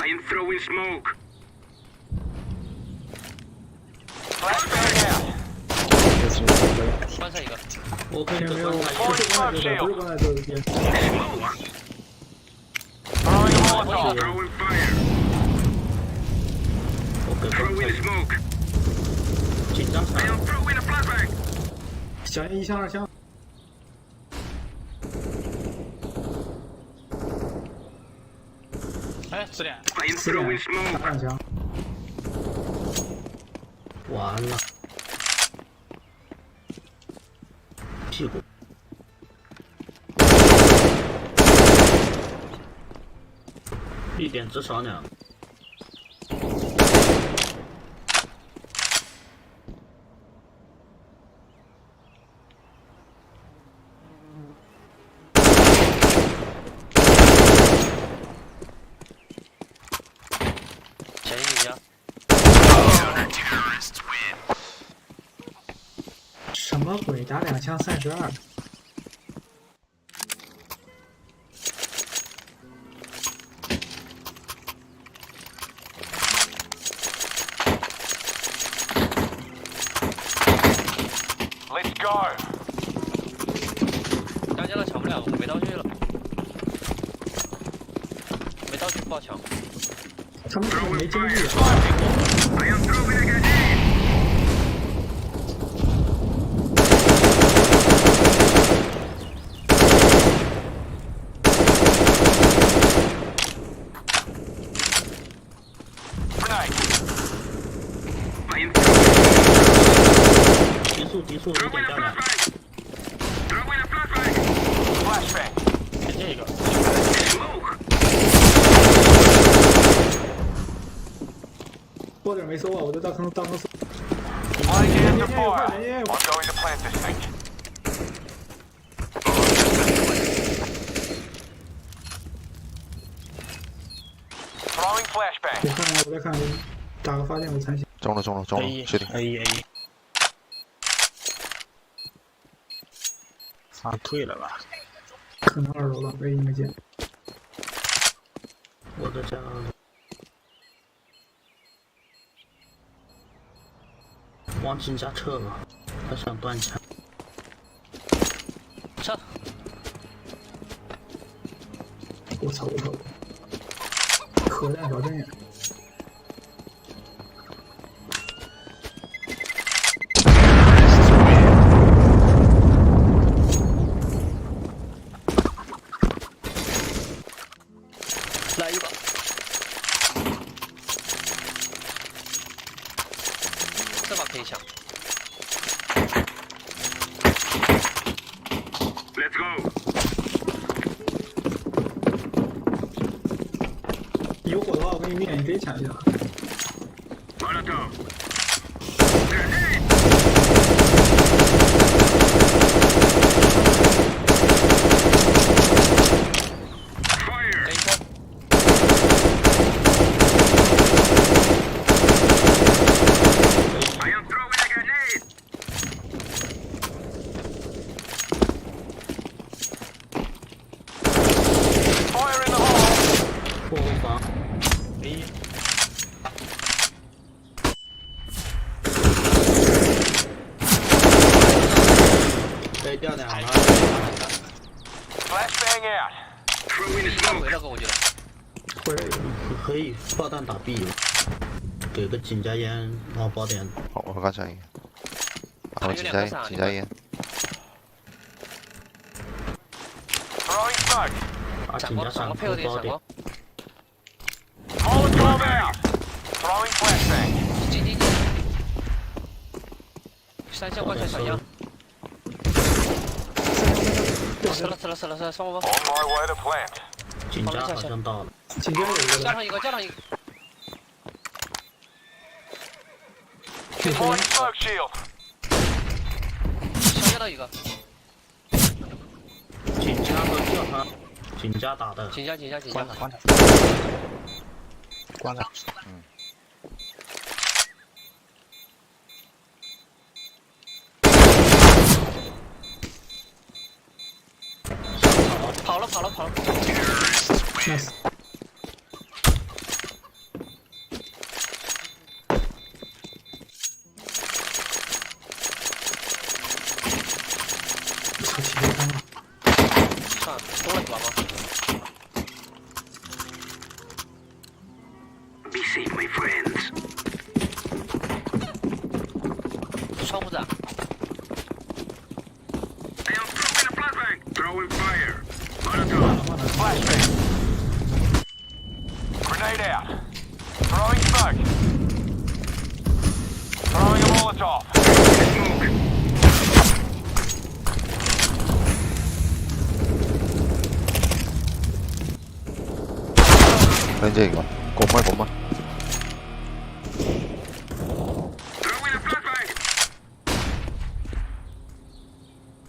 I am throwing smoke. 关上一个。我可以没有，不是刚才做的，不是刚才做的。 Throwing fire. 我给 Throwing smoke. 紧张 I am throwing a flashbang. 小心1枪2枪。哎，4点。 I am throwing smoke. 2枪。完了。屁股。1点至少2。小心警戒。什么鬼？打2枪32。 Let's go. 刚将都抢不了，我没道具了。没道具不好抢。他们根本没经历。 I am throwing a grenade. Grenade. I am throwing. 提速有点漂亮。 Throwing a flashbang. Flashbang. 这个。 Smoke. 波点没搜啊，我就大坑搜。 Laying in the fire. I'm going to plant this thing. Throwing flashbang. 我再看，打个发现我残血。中了，确定。 A。啊，退了吧？可能2楼吧，A没见。我在家。 2往井家撤了，他想断墙。撤！我操！核弹条件。来一把。这把可以抢。Let's go. 有火的话，我给你灭，你可以抢一下。Molotov. Fire. 这一颗。I am throwing a grenade. Fire in the hole. 破后防。被掉两了。Flashbang out. Throwing a 他回 smoke. 了个，我觉得。可以爆弹打 B 了，给个井加烟，然后爆点。好，我刚想赢。好，请加烟。 Throwing smoke. 把井加闪过爆点。 Molotov out. Throwing flashbang. 进。3箱怪兽小样。死了，送我吧。 On my way to plant. 井加好像到了。井加有一个。加上一个。 Deploying smoke shield. 小到一个。井加和叫他，井加打的。井加。关了。跑了。 Nice。 操，起飞枪了。算了，多了一把吗 Be safe, my friends. 窗户在。 I am throwing a flashbang. Throwing fire. Molotov. Flashbang. Grenade out. Throwing smoke. Throwing a Molotov. Smoke. 跟这个，拱吧。 Throwing a flashbang.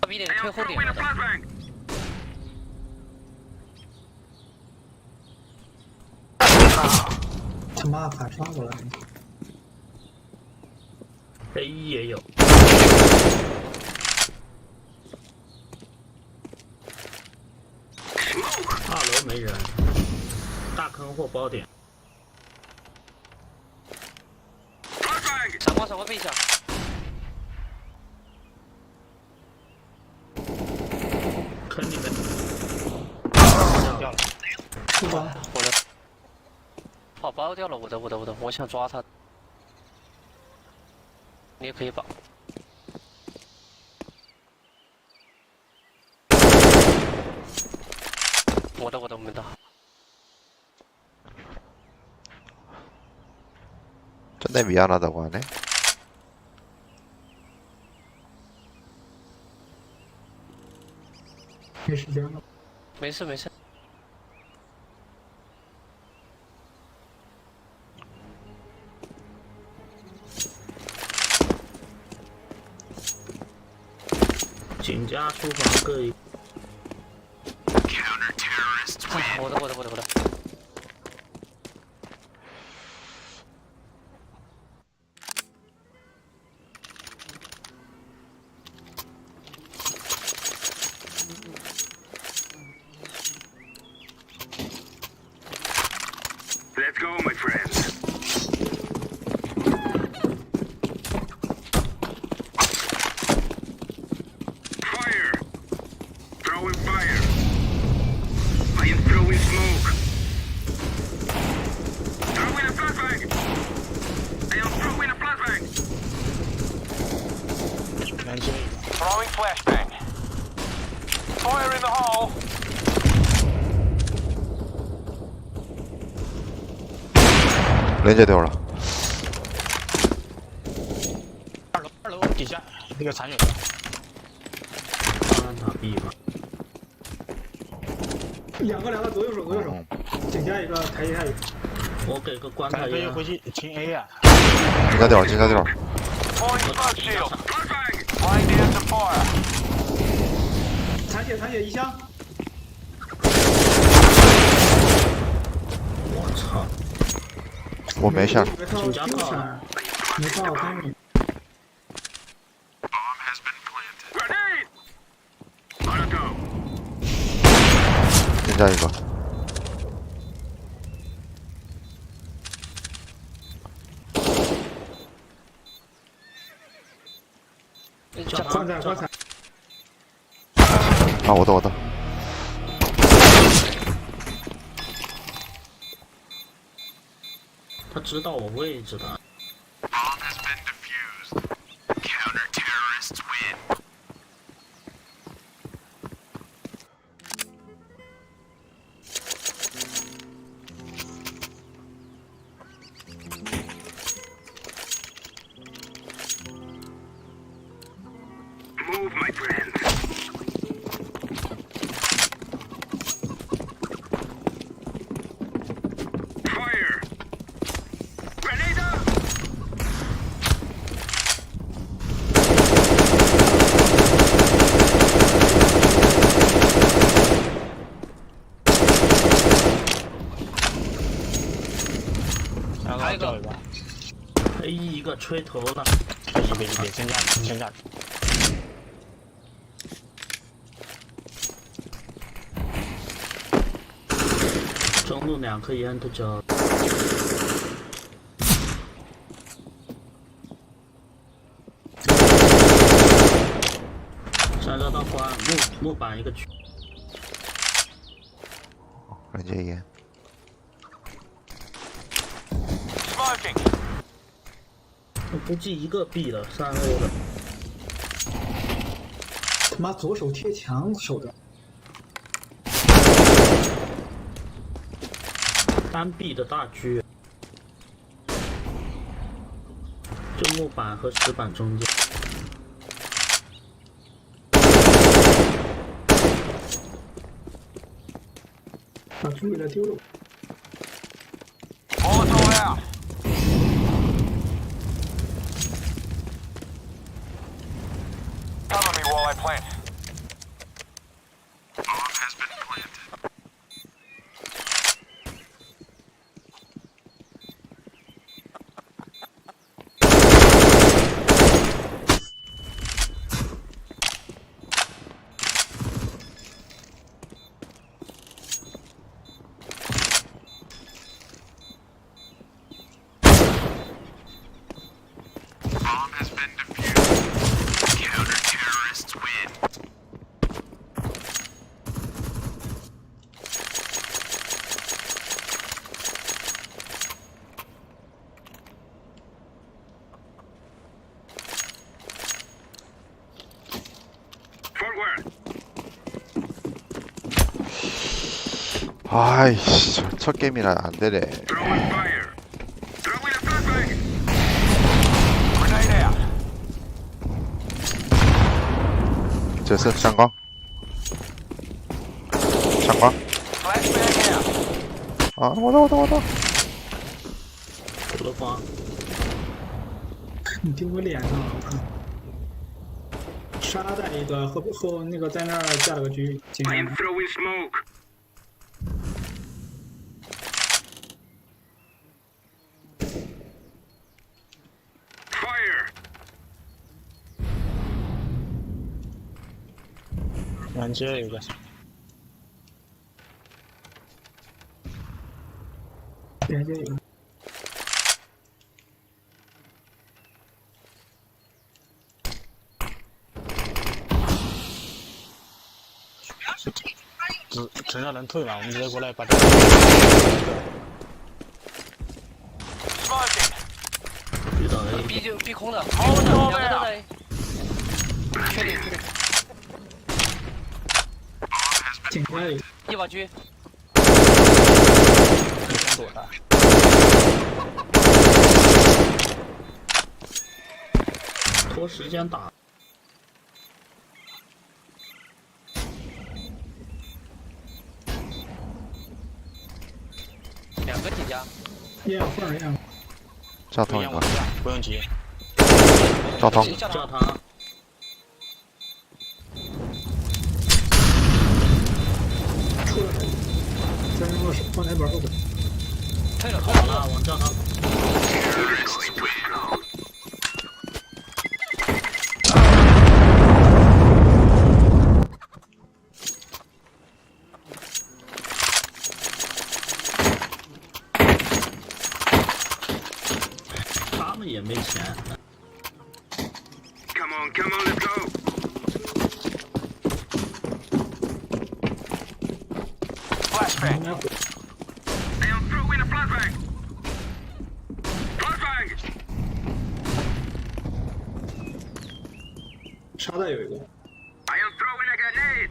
他比你 I 退 am 后点 throwing 了 a 的。 flashbang. 他妈反杀过来。 A 也有。2楼没人，大坑或包点。 Flashbang. 闪光背一下。坑里面。掉了。出发。我的。跑包掉了，我的，我想抓他。你也可以保。我的没到。 전에 미안하다고 하네.没事。 井家书房各一。我的。 Let's go, my friends. Throwing flashbang. Fire in the hole. 连接掉了。二楼底下那个残血的。爆弹塔 B 吧。两个左右手，井下一个，台下一个。我给个观察员。回去清 A 啊。井下掉，井下掉。 Deploying smoke shield. Laying down some fire. 残血一箱。我操！我没下。井下靠，没到我看你。 增加一个。棺材。啊，我的。他知道我位置的。 Move, my friend. Fire! Grenade out! A 一个吹头了。别，先下。中路2颗烟都交了。3个到关木板一个区。连接烟。 Smoking. 我估计一个 B 了，3 A 了。他妈左手贴墙守着。 单 B 的大区，就木板和石板中间。把猪给他丢了。 Molotov out. Cover me while I plant. Bomb has been planted. Bomb has been defused. Counter-terrorists win. Forward. 아이씨, 첫 게임이라 안 되네. Throwing fire. Throwing a flashbang. Grenade out. 제스 장광. 장광. Flashbang out. 아, 와다. 得方。你丢我脸上了，我靠！沙袋一个后那个在那儿架了个狙，井下。 I'm throwing smoke. Fire. 连接一个。连接一个。 只要能退嘛，我们直接过来把这。B 就 B 空的，2个都在。确定。井盖一把狙，先躲他。拖时间打。两个井家。验缝儿验。炸头一个，不用急。炸头。教堂。出来，在那个放台板后边。退了，好了，往教堂。他们也没钱。Come on, let's go. Flashbang. I am throwing a flashbang. Flashbang. 沙袋有一个。I am throwing a grenade.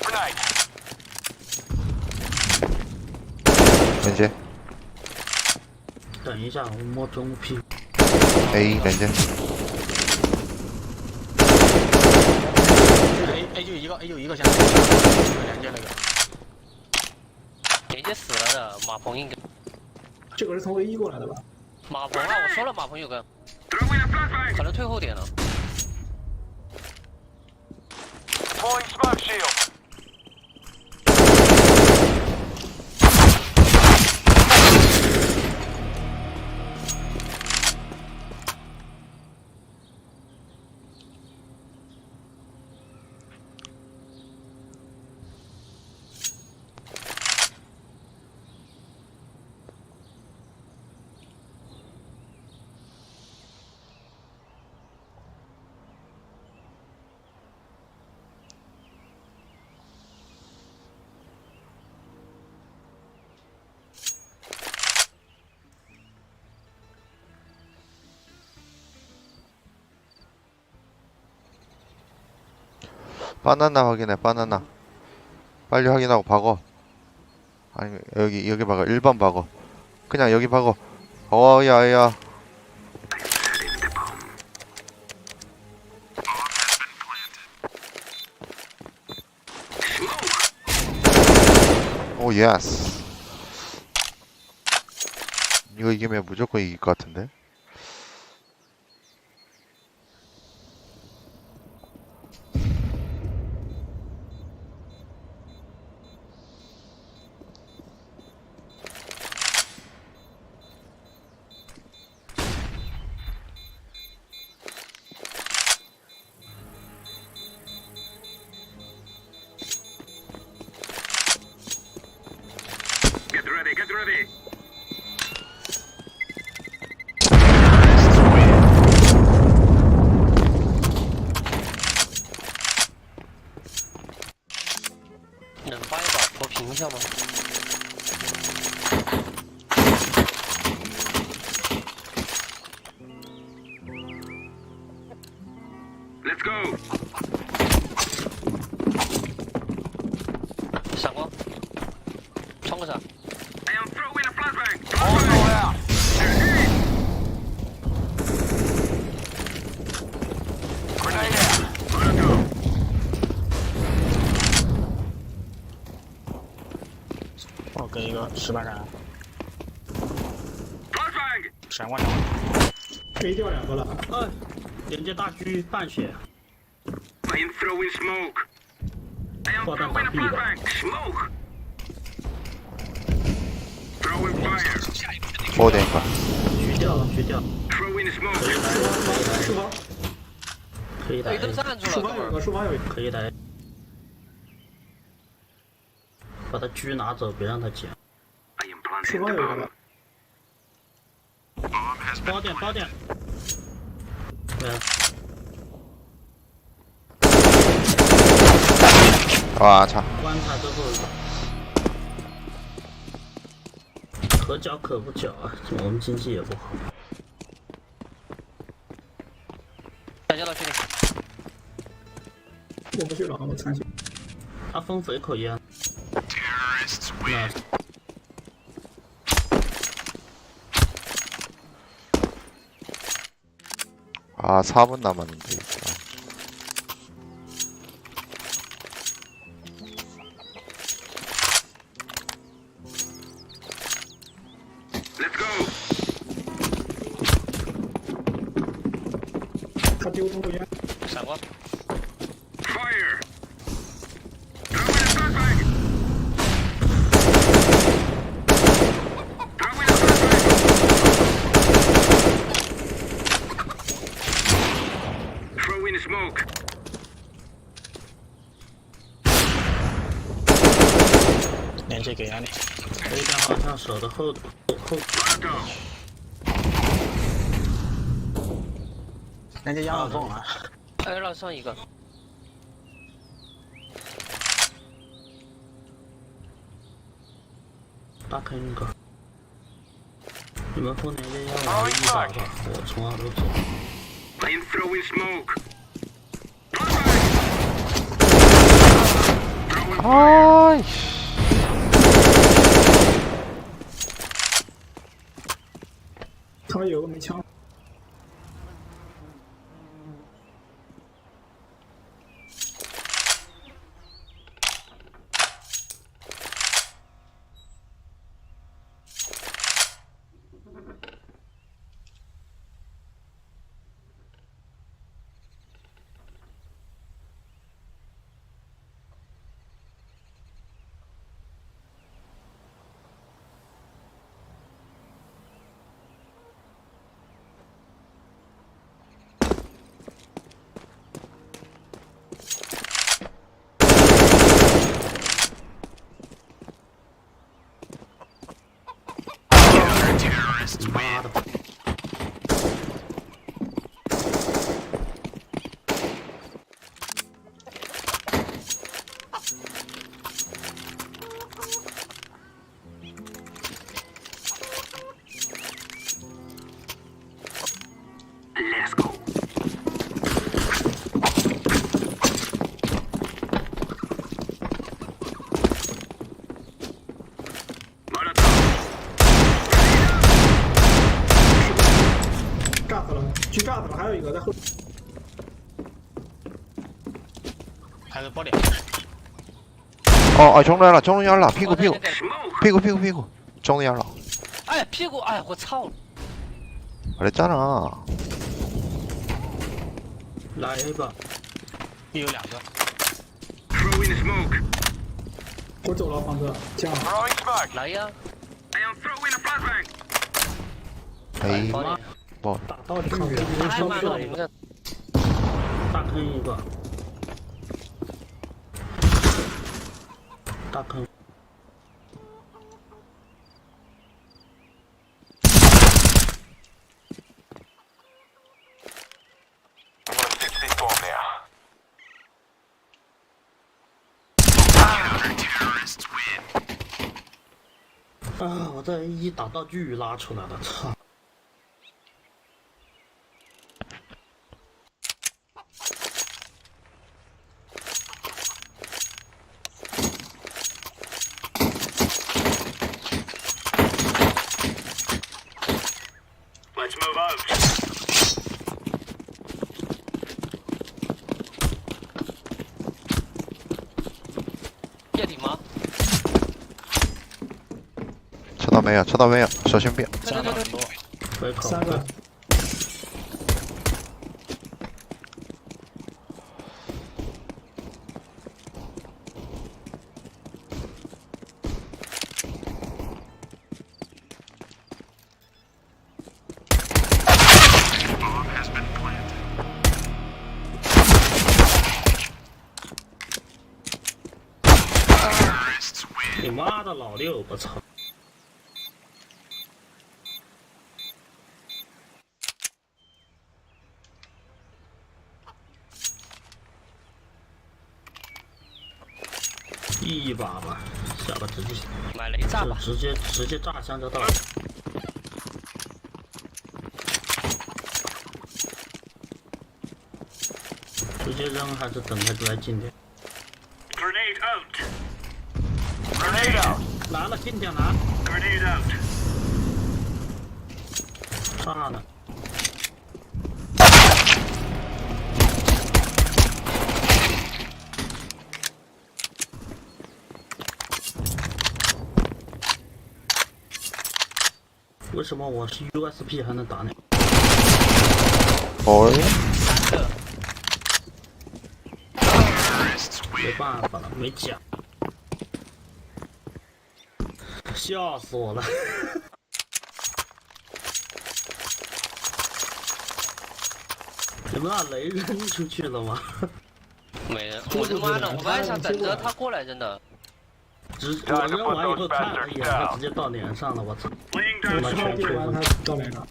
Grenade. 连接等一下，我摸中屁股。 A 连接。A 就一个，现在连接那个。连接死了的马鹏应该。这个是从 A 过来的吧？马鹏啊，我说了马鹏有个， Throwing a flashbang. 可能退后点了。 Deploying smoke shield. 바나나 확인해. 바나나 빨리 확인하고 박어. 아니 여기 박어. 1번 박어. 그냥 여기 박어. 야야. 오 예스. 이거 이기면 무조건 이길 것 같은데. Get ready. Win. 能发一把投屏一下吗？ Let's go. 闪光，冲个闪。 I am throwing a flashbang. All out. Grenade out. Let's go. 我给一个10把闪。 Flashbang. 闪过来。A 掉2个了。连接大狙半血。 I am throwing smoke. I am throwing a flashbang. Smoke. Throwing fire. 4点一个。狙掉了，狙掉。 Throwing smoke. 树房。可以来。都站住了。树房有一个，树房有一个。可以来。把他狙拿走，别让他捡。 I am 树 planting 房 the 有一个。 bomb. 包点。没了。 와 참. 关他之后，可剿可不剿啊！我们经济也不好。大家到这里。我不去了，我残血。他封嘴口烟。那아 4분 남았는데 있어. Let's go. 他丢中口烟。闪光。 Fire. Throw in a flashbang. Throw in a flashbang. Throw in a smoke. 连接给压力。这边好像守的后。 连接压了中了。哎，让上一个。大坑一个。你们封连接压我1把吧，我从二楼走。 I'm throwing smoke. 아이씨. 他们有个没枪。 妈的！ Let's go. 炸死了，狙炸死了，还有一个在后。还有玻璃。 아 정로 열라 정로 열라 피구 피구 피구 피구 피구 정로 열라. 哎，屁股！哎，我操！ 말했잖아. 来一个，有两个。 Throw in a smoke. 我走了，房子，降。 Throwing smoke. 来呀！ I am throwing a flashbang. 에이 뭐 打到这里，太慢了，你们这。大坑一个，大坑。 I'm gonna fix this bomb now. Counter-terrorists win. 啊！我这一打道具拉出来了，操！ Let's move out. 液体吗？ 쳐다매야 쳐다매야小心别. 加了很多，3个。 你妈的老六，我操！一把吧，下吧直接买雷炸吧，直接炸香蕉道。接扔还是等他来近点？ Grenade out. Grenade out. 来了，近点来。 Grenade out. 上岸了。为什么我是 USP 还能打你？哦，没办法了，没讲，笑死我了。你们把雷扔出去了吗？没人，我他妈的，我刚才想等着他过来，真的。我扔完以后看了一眼，他直接到脸上了，我操！完全吹完他到脸上。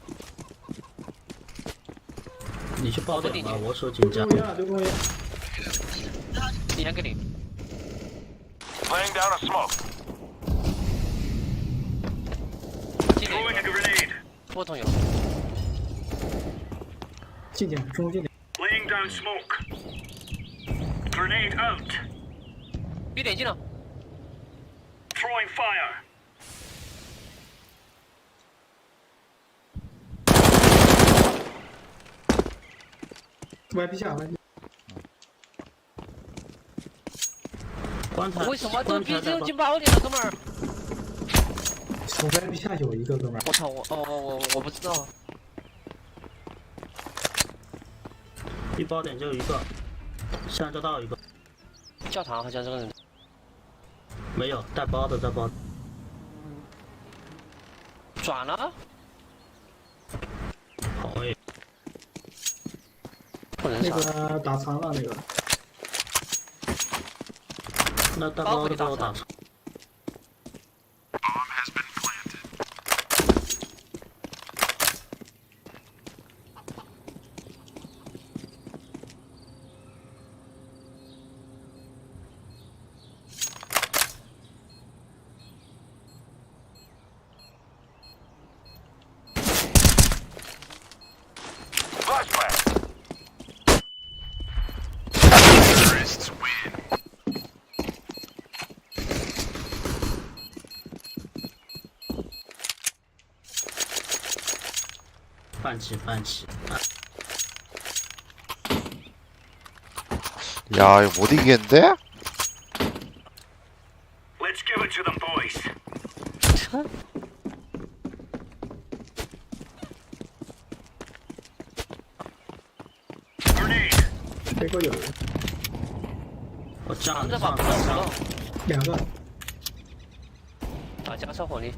你去爆点吧，我守警家。你先给你。 Laying down a smoke. Throwing a grenade. 波筒有。近点，中近点。 Laying down smoke. Grenade out. B 点进了。 Throwing fire. YP 下 YP。为什么这个 B 只有进8点了，哥们儿？从 YP 下有一个哥们儿。我操，我不知道。 B 包点就有一个，下就到一个。教堂好像这个人。 没有带包的，带包的。转了。好诶。那个打残了那个。那带包的给我打残。 放弃。 야, 이거 못 이기겠는데? Let's give it to them, boys. Grenade. 这个有。我站着吧，不漏。2个。打加速火力。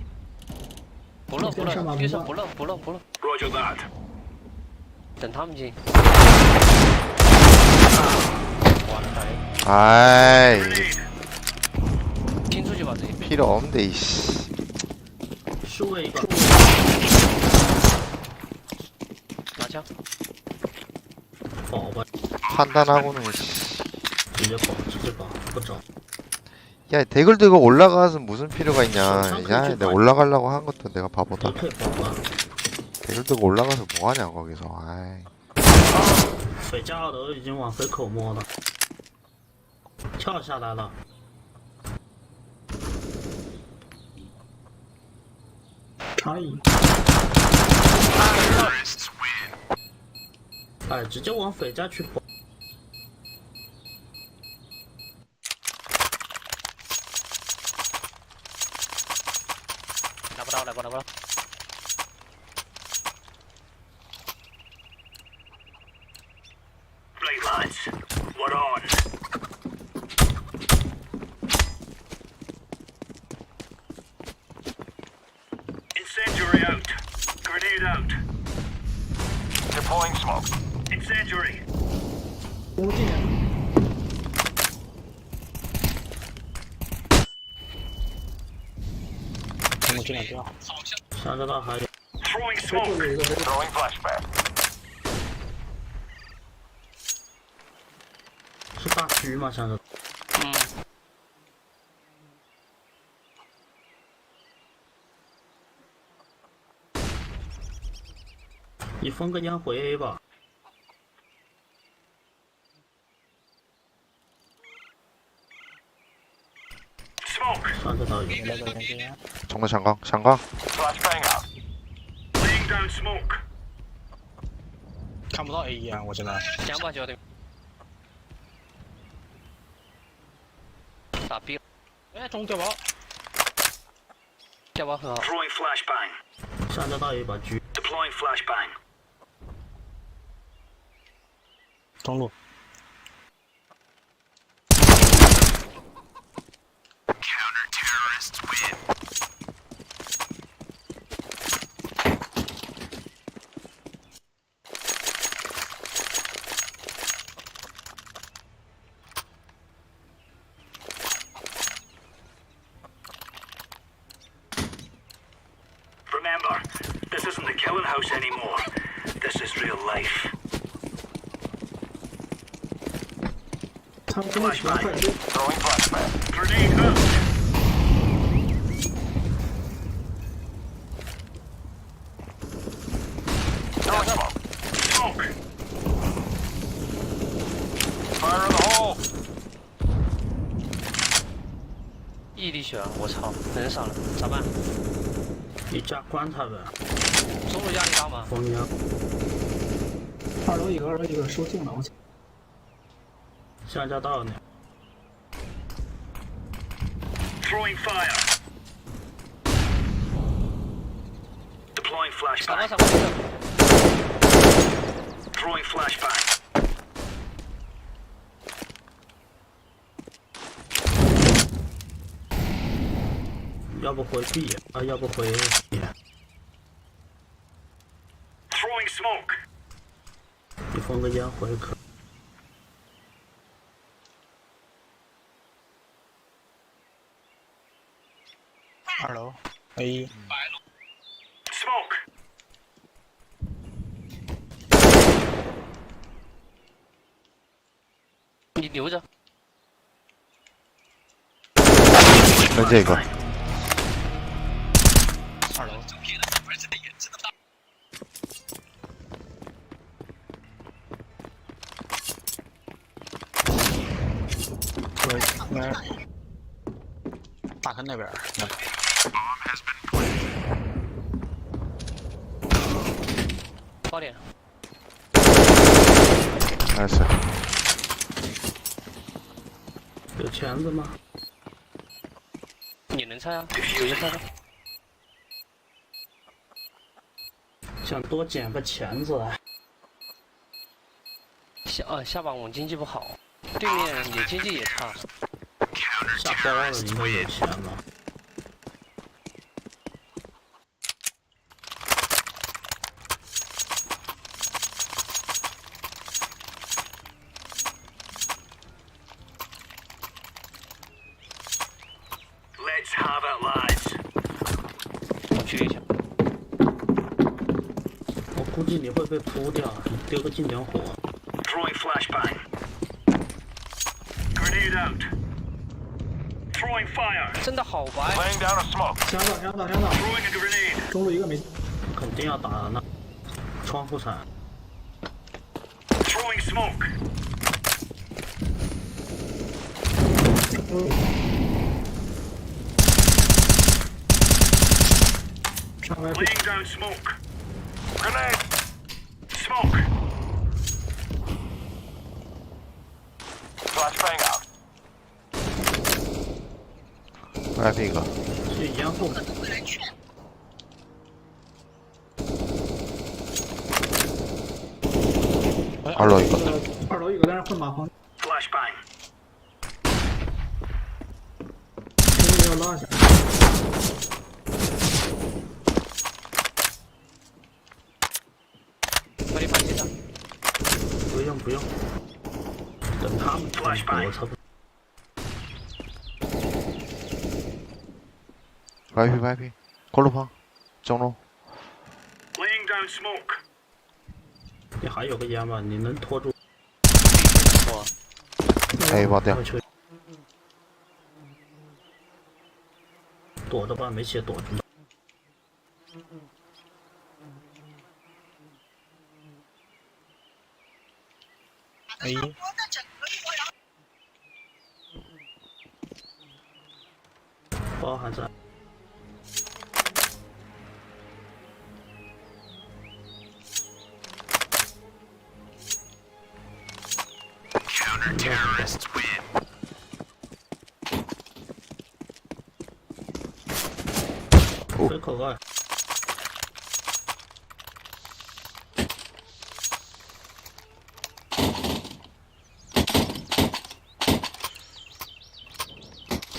不漏，预算不漏。 Roger that. 等他们进。 아이. 拼出去吧，这 필요 없는데 이씨. 输了一个。拿枪。保吧。 판단하고는 씨. 直接保，不找。 야, 덱을 들고 올라가서 무슨 필요가 있냐. 야, 내가 올라가려고 한 것도 내가 바보다. 덱을 들고 올라가서 뭐하냐 거기서. 아이. 水加号都已经往水口摸了，跳下来了。长椅。哎，直接往水家去跑。 来不到。 Right, lads. We're on. Incendiary out. Grenade out. Deploying smoke. Incendiary. 中近点。 我这两掉。想得到还有。 Throwing smoke. Throwing flashbang. 是大区吗？想着。你封个烟回 A 吧。上这倒有。정면 장강 장강. Flashbang out. 看不到 A 啊，我现在。289对。打 B。哎，中碉堡。碉堡很好。上这倒有一把狙。中路。Remember, this isn't the killing house anymore. This is real life. 他们真的喜欢快攻。 Throwing flashbang. Grenade out. Smoke. Fire in the hole. 1滴血啊！我操，人少了，咋办？你加关他呗。中路压力大吗？封压。2楼一个，2楼一个，收近了，我操。下家到呢。 Throwing fire. Deploying flashbang. 闪光 Throwing flashbang. 要不回 B 啊，要不回 B。 Throwing smoke. 你封个烟回可。 2楼 A。 Smoke. 你留着。跟这个。 2楼。那大坑那边。 高点。나이스. 有钳子吗？你能拆啊？直接拆吧。想多捡个钳子。下把我们经济不好，对面也经济也差。下包了应该有钱了。 Let's have it, lads. 我去一下。我估计你会被扑掉，你丢个近点火。 Throwing flashbang. Grenade out. Throwing fire. 真的好白。 Laying down a smoke. 箱子。 Throwing a grenade. 中路一个没。肯定要打那窗户闪。 Throwing smoke. Laying down smoke. Grenade. Smoke. Flashbang out. 빨리 이거. 是烟后。 2楼一个。 2楼一个，但是混马棚。 Flashbang. 中路要拉下。 把你反击的。不用，等他们冲我差不多。 와이피. 콜로팡. 정로. Laying down smoke. 你还有个烟吗？你能拖住？ A 爆掉。躲着吧，没血躲着吧。 A。包还在。Counter-terrorists win. 随口外。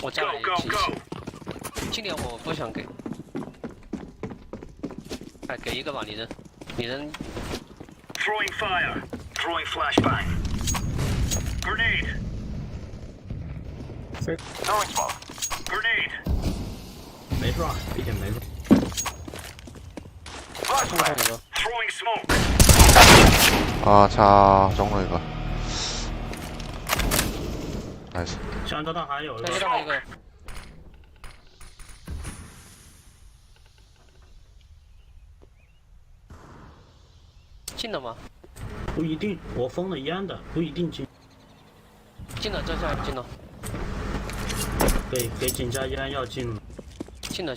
我加了一个信息，今年我不想给，哎，给一个吧，你扔。 Throwing fire. Throwing flashbang. Grenade. Throwing smoke. Grenade. 没抓，毕竟没抓。 Flashbang. Throwing smoke. 아, 자, 정로 이거. 나이스. 香蕉蛋还有一个。香蕉蛋一个。进了吗？不一定，我封了烟的，不一定进。进了，这下进了。给警察烟要进了。进了。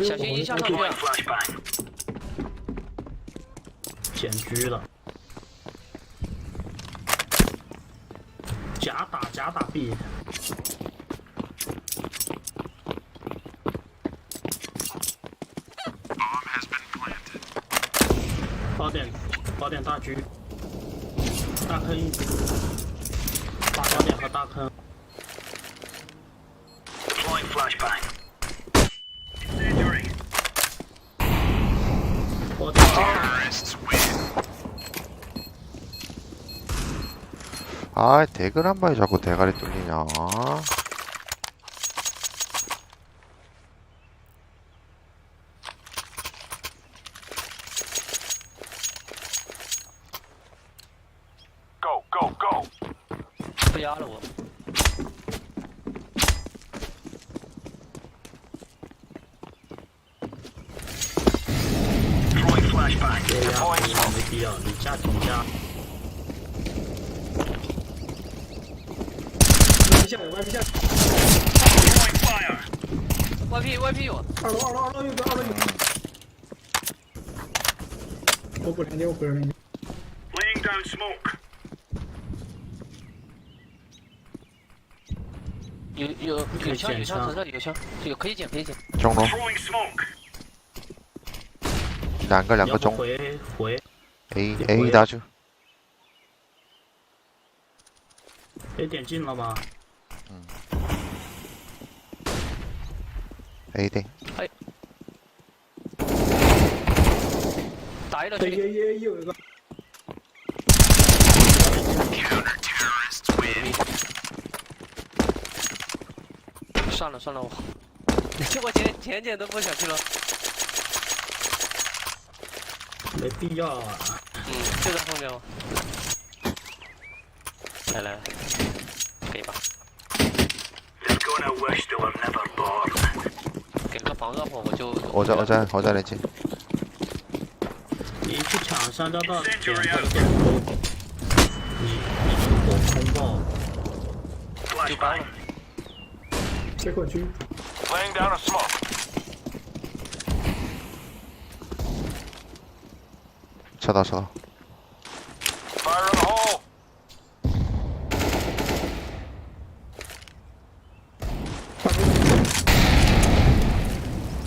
小心一下上去啊！捡狙了。假打 B。宝点大狙，大坑一，宝点和大坑。Deploying flashbang. 宝点。 Terrorists win. 아, 대글 한 방에 자꾸 대가리 뚫리냐. Go. 不压了我。 Throwing flashbang. 没必要，你加停加。Throwing fire. YP 有。二楼右边。我不连接。 Laying down smoke. 有枪，这里有枪，可以捡。 정로. Throwing smoke. 两个中。回。A 大狙。 A 点进了吗？ A 点。哎。打一了。也有一个。 Counter-terrorists win. 算了，我捡都不想去了。没必要啊。就在后面吗？来，给吧。They're gonna wish they were never born. 给个防热火我就。我在连接。你去抢香蕉蛋，点头。你我空爆。就包了。 接过狙。 Laying down a smoke. 车道。 Fire in the hole.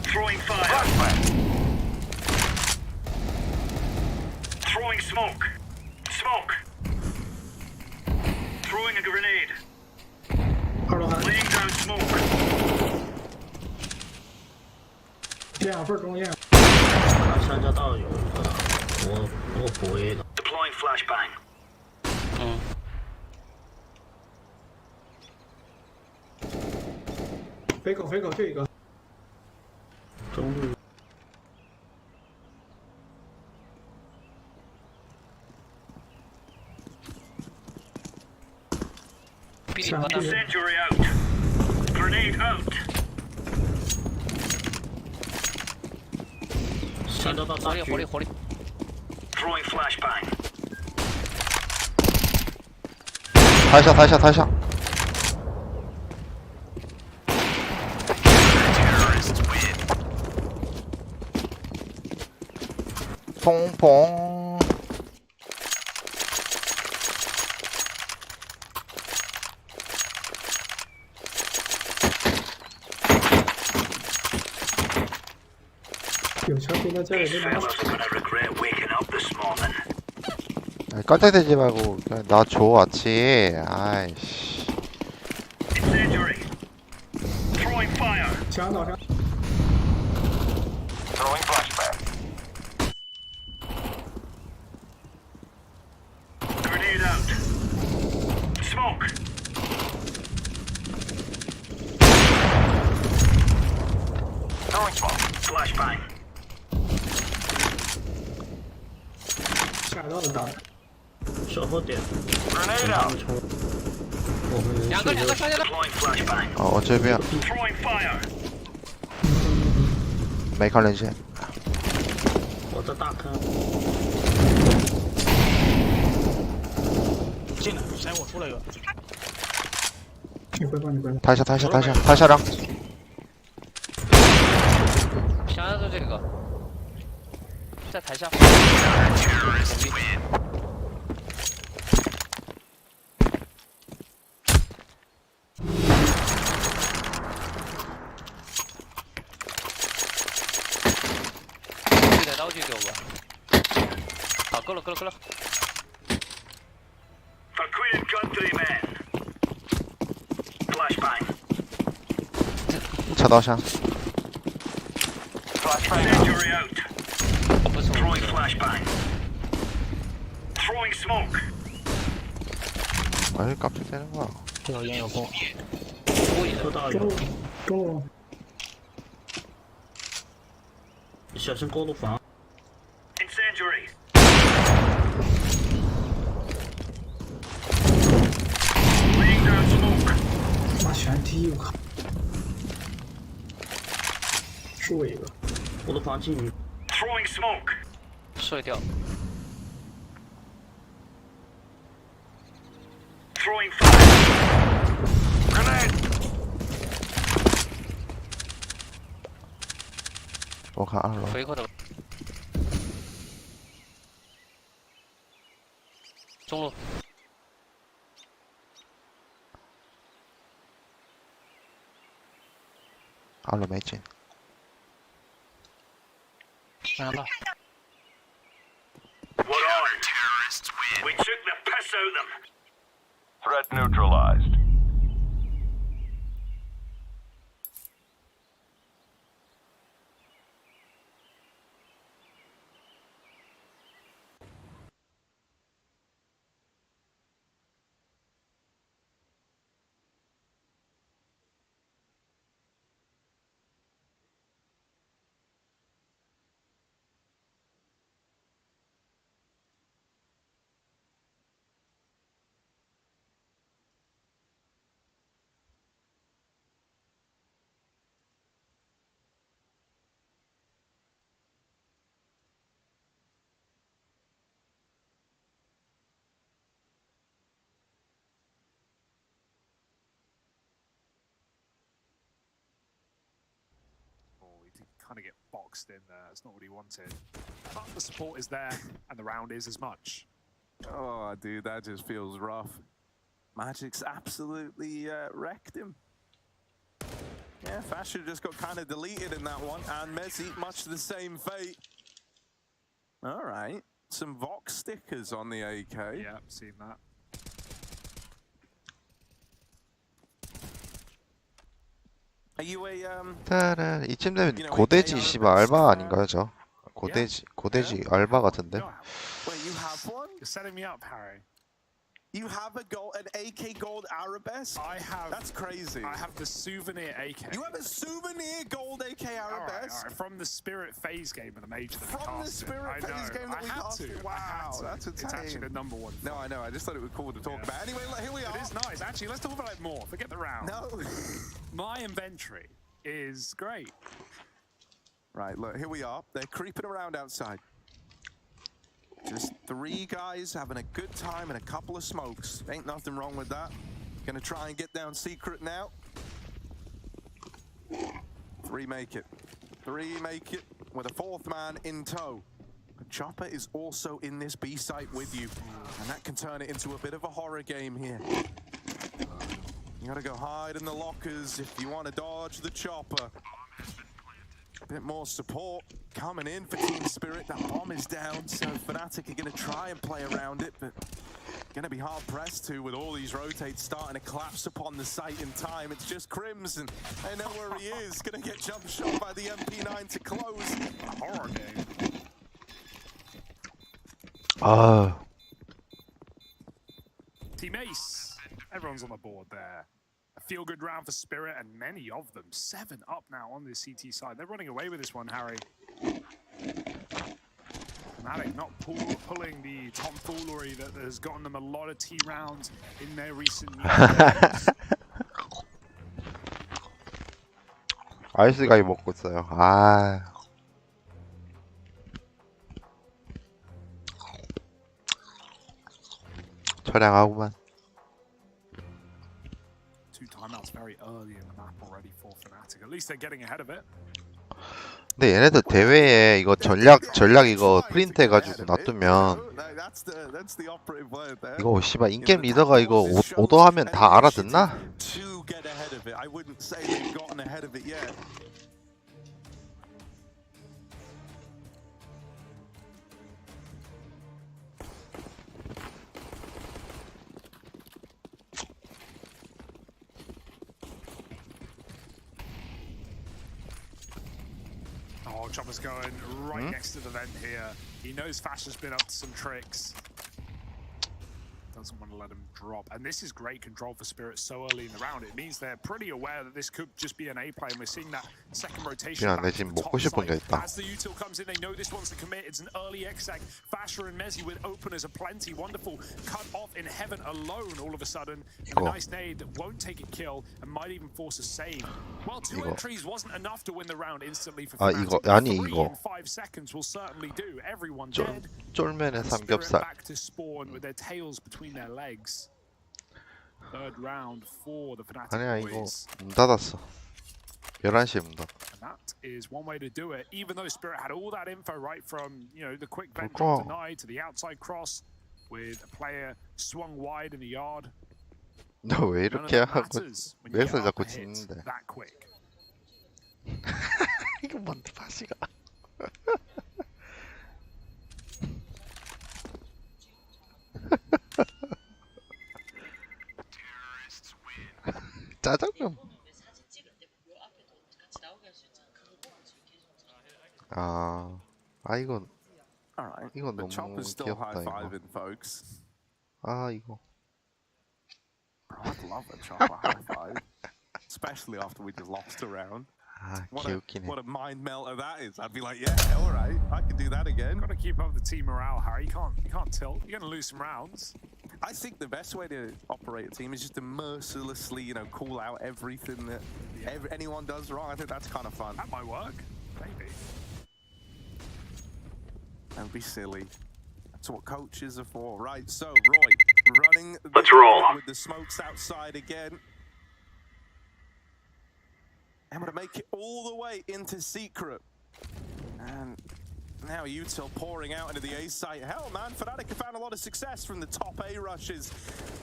Throwing fire. Flashbang. Throwing smoke. Throwing a grenade. 二楼还。 Laying down smoke. 2份中焰。香蕉道有一个，我补 A 了。 Deploying flashbang. 飞口就一个。中路。 Incendiary out. Grenade out. 香蕉道大狙。火力。 Throwing flashbang. 台下。 퐁퐁. 깔짝대지 말고 그냥 나 줘 아치. 아이씨.墙倒上。 Throwing flashback. Grenade out. Smoke. Throwing smoke. Flashbang. 下到了打，守后点。 Grenade out. 我们两个上去了。 Deploying flashbang. 我这边 Throwing fire. 没看人线。我在大坑。进来，闪我出来一个。你回放，你回放。台下台下台下台下张。想要的这个，在台下。这点刀具给我吧。好，够了，够了，够了。 For Queen Country men. Flashbang. 插刀上。 Flashbang out. Throwing flashbang. Throwing smoke. 아이 깜짝되는 거야. 有烟有风。收到有。中路。小心过路房。 Incendiary. Laying down smoke. 妈全踢我靠！是我一个。过路房进去。 Throwing smoke. 射掉。 Throwing fire. Grenade. 我看2楼。回口的。中路。 2楼没进。 上了。 What on? Terrorists win. We took the piss out of them. Threat neutralized. Kind of get boxed in there. It's not what he wanted. But the support is there, and the round is as much. Oh, dude, that just feels rough. Magic's absolutely wrecked him. Yeah, Fasher just got kind of deleted in that one, and Messi much the same fate. All right, some Vox stickers on the AK. Yeah, seen that. Are you a 따란 이쯤 되면 고대지 씨발 알바 아닌가요 저? 고대지 알바 같은데. Wait, you have one? You're setting me up, Harry. You have an AK gold Arabesque? I have. That's crazy. I have the souvenir AK. You have a souvenir gold AK Arabesque? All right, from the Spirit Phase game of the major that we From the casted. Spirit Phase game that we casted? Wow, that's a It's actually the number one. No, I know. I just thought it was cool to talk about. Anyway, here we are. It is nice. Actually, let's talk about it more. Forget the round. No. My inventory is great. Right, look, here we are. They're creeping around outside. Just 3 guys having a good time and a couple of smokes. Ain't nothing wrong with that. Gonna try and get down secret now. 3 make it. 3 make it with a 4th man in tow. Chopper is also in this B site with you, and that can turn it into a bit of a horror game here. You gotta go hide in the lockers if you want to dodge the Chopper. A bit more support coming in for Team Spirit. That bomb is down, so Fnatic are gonna try and play around it, but gonna be hard pressed to with all these rotates starting to collapse upon the site in time. It's just Crimson. They know where he is. Gonna get jump shot by the MP9 to close. A horror game. Team Ace. Everyone's on the board there. A feel-good round for Spirit, and many of them. 7 up now on the CT side. They're running away with this one, Harry. Fnatic not pulling the tomfoolery that has gotten them a lot of T rounds in their recent years. 아이스가이 먹고 있어요. 처량하구만. 2 timeouts very early in the map already for Fnatic. At least they're getting ahead of it. 근데 얘네들 대회에 이거 전략 이거 프린트 해가지고 놔두면 이거 씨발 인게임 리더가 이거 오더하면 다 알아듣나? Oh, Chopper's going right next to the vent here. He knows Fash has been up to some tricks. Doesn't want to let him drop. And this is great control for Spirit so early in the round. It means they're pretty aware that this could just be an A play, and we're seeing that second rotation. 그냥 내 지금 먹고 싶은 게 있다. As the util comes in, they know this one's the commit. It's an early exec. Fasher and Mezzi with openers aplenty. Wonderful. Cut off in heaven alone all of a sudden. And a nice nade that won't take a kill and might even force a save. Well, 2 entries wasn't enough to win the round instantly for Fnatic. 이거. 3 in 5 seconds will certainly do. Everyone dead. 쫄면삼겹살. Back to spawn with their tails between their legs. Third round for the Fnatic 아니야 이거 boys. 문 닫았어. 11시에 문 닫. And that is one way to do it. Even though Spirit had all that info right from, you know, the quick vent drop denied to the outside cross with a player swung wide in the yard. 너 왜 이렇게 하고 왜 자꾸 짓는데? That quick. 이거 뭔데 바시가? 짜장면. 이건 이건 너무 귀엽다 이거. 이거. I'd love a Chopper high five, especially after we just lost a round. What a mind melter that is. I'd be like, yeah, all right, I can do that again. Got to keep up the team morale, Harry. You can't tilt. You're going to lose some rounds. I think the best way to operate a team is just to mercilessly, you know, call out everything that anyone does wrong. I think that's kind of fun. That might work. Maybe. Don't be silly. That's what coaches are for. Right, so Roy running with the smokes outside again. I'm going to make it all the way into Secret. And now util pouring out into the A site. Hell, man, Fnatic have found a lot of success from the top A rushes.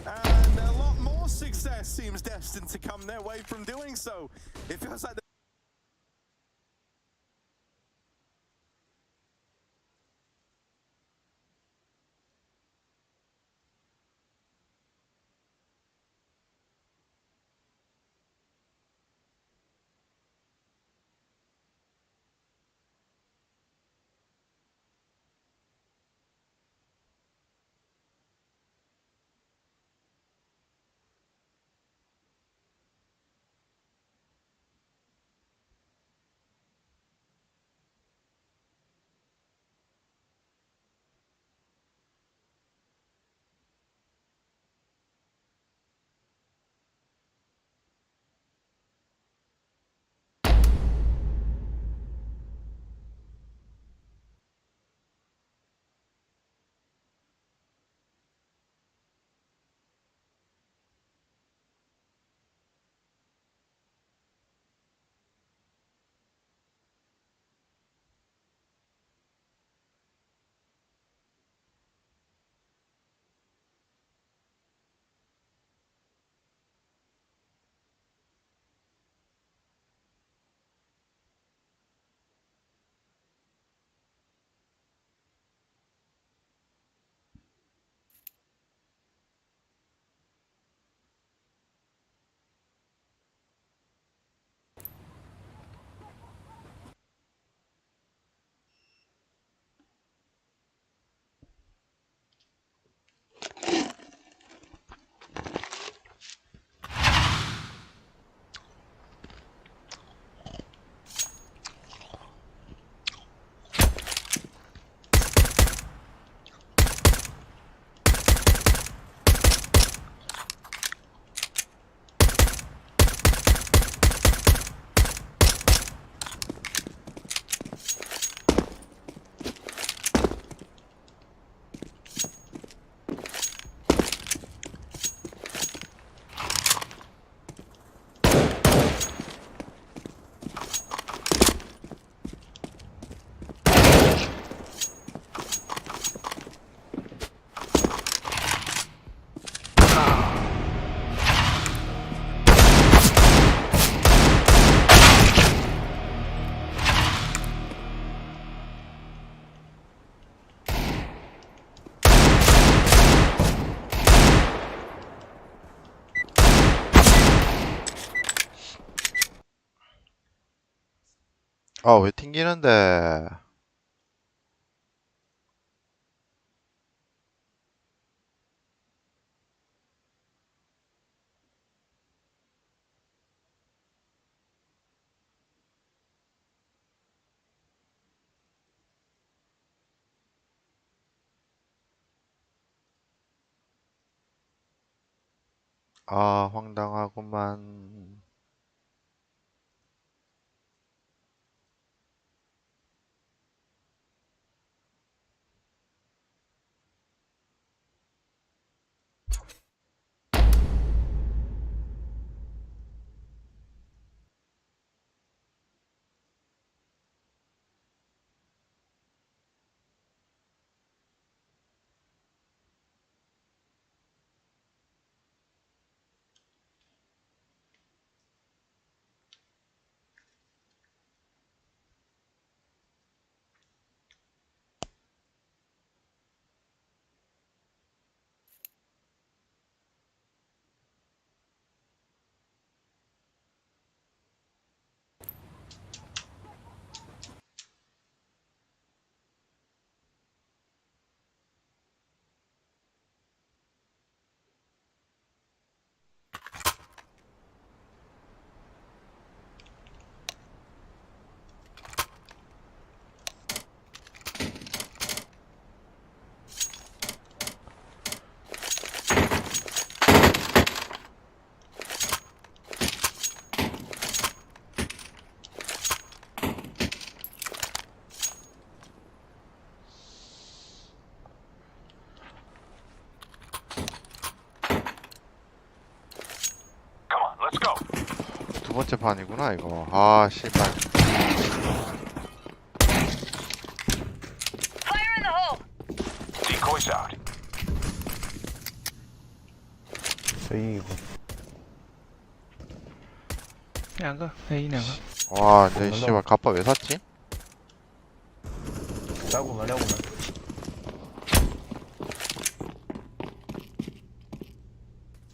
And a lot more success seems destined to come their way from doing so. It feels like 아, 왜 튕기는데? 아, 황당하구만. 두 번째 판이구나, 이거. 아, 씨발. 와, 이제 씨발 갑바 왜 샀지?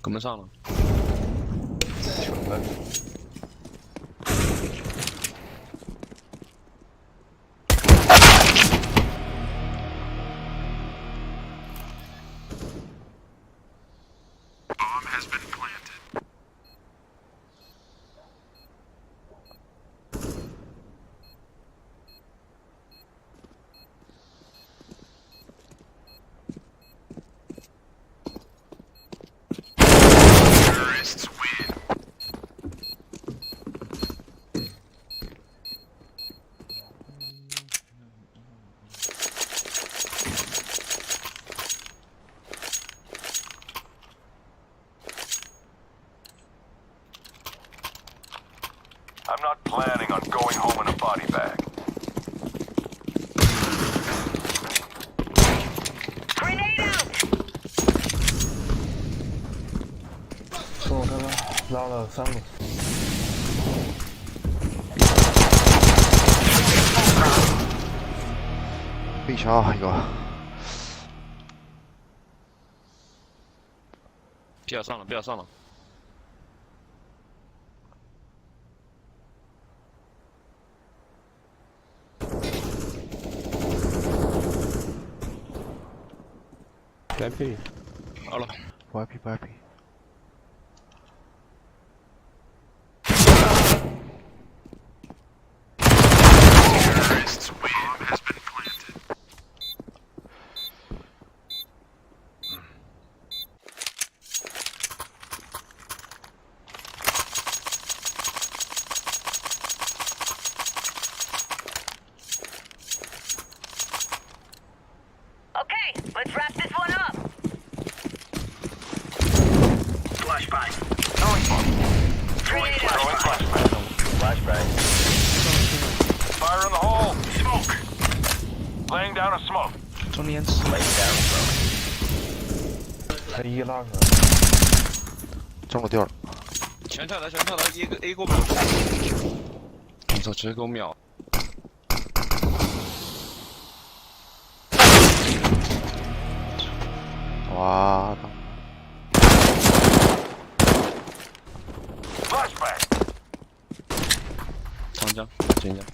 跟不上了。 I'm not planning on going home in a body bag. Grenade out! 从我这边拉了3个。 삐샤, 이거. 不要上了，不要上了。 YP， 好了 YP YP. Terrorists win. Bomb has been planted. Okay, let's wrap this one up. Flashbang. Throwing bomb. Grenade Throwing out. flashbang. Flashbang. Fire in the hole. Smoke. Laying down a smoke. Laying down smoke. 才1拉个。 정로 뛰어라. 全跳台，全跳台，一个 A 过秒。我操，直接给我秒！ 와, Flashbang. 长江，真江。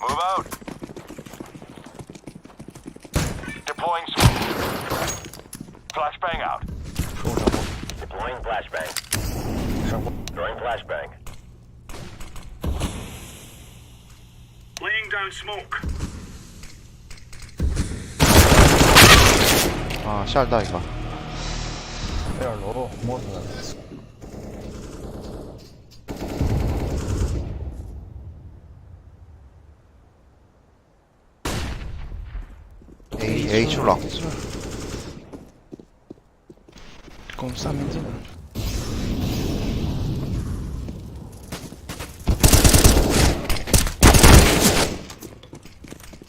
Move out. Deploying smoke. Flashbang out. Deploying flashbang. Throwing flashbang. Laying down smoke. 아, 샬다 이거. 별로 못하는. A出了。攻三面镜。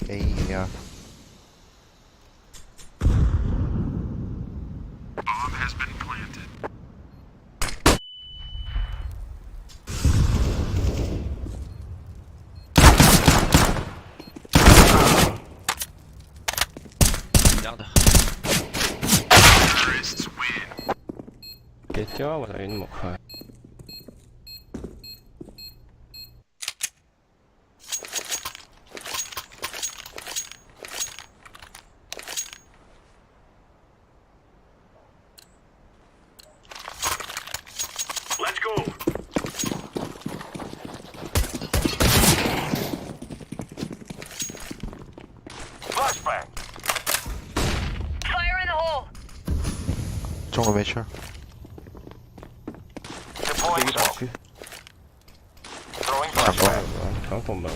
A야. Bomb has been planted. Terrorists win. 别叫我了，那么快。 Let's go. Flashbang. Fire in the hole. 정로 매출. Deploying smoke. Throwing flashbang. 잠깐만.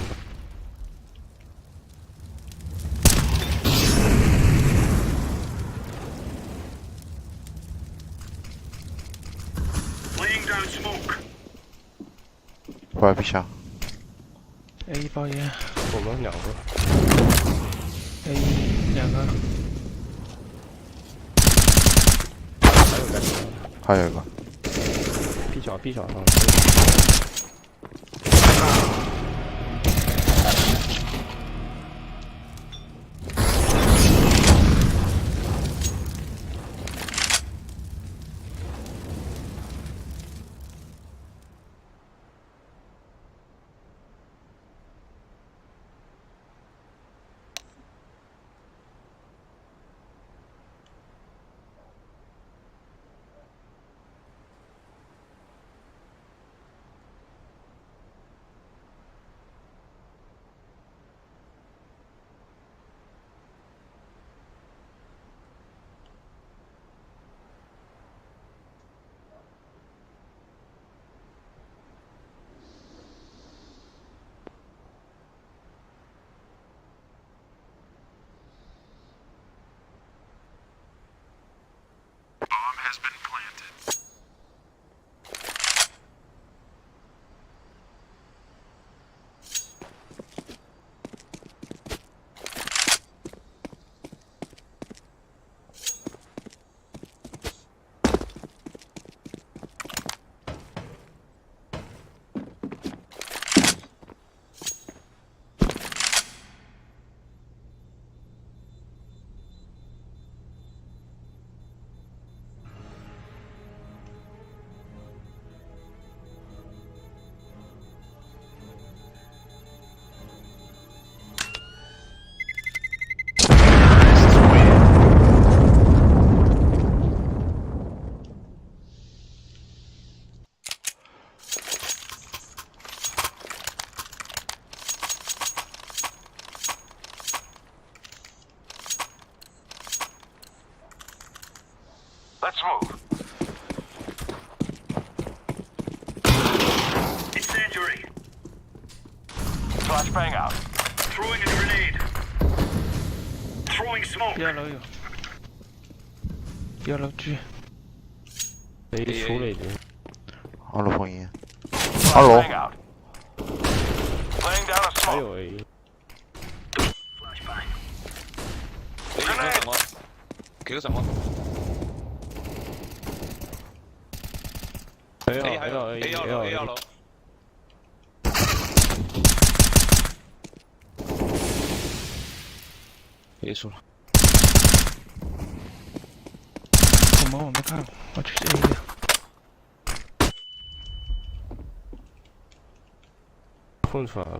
Laying down smoke. 不要闭下。 A 包烟，我们两个。A 两个。还有个。还有一个。 B 小 B 小啊。Bomb has been planted. Let's move. Incendiary. Flashbang out. Throwing a grenade. Throwing smoke. 第二楼有。第二楼狙。A 出了已经。二楼放烟。二楼。 Laying down a 还 smoke. 有 A。 Grenade. 给个什么？ A 还有 A 要 A 楼。 A 出了。我忙我没看，我去 A 了。混出来了。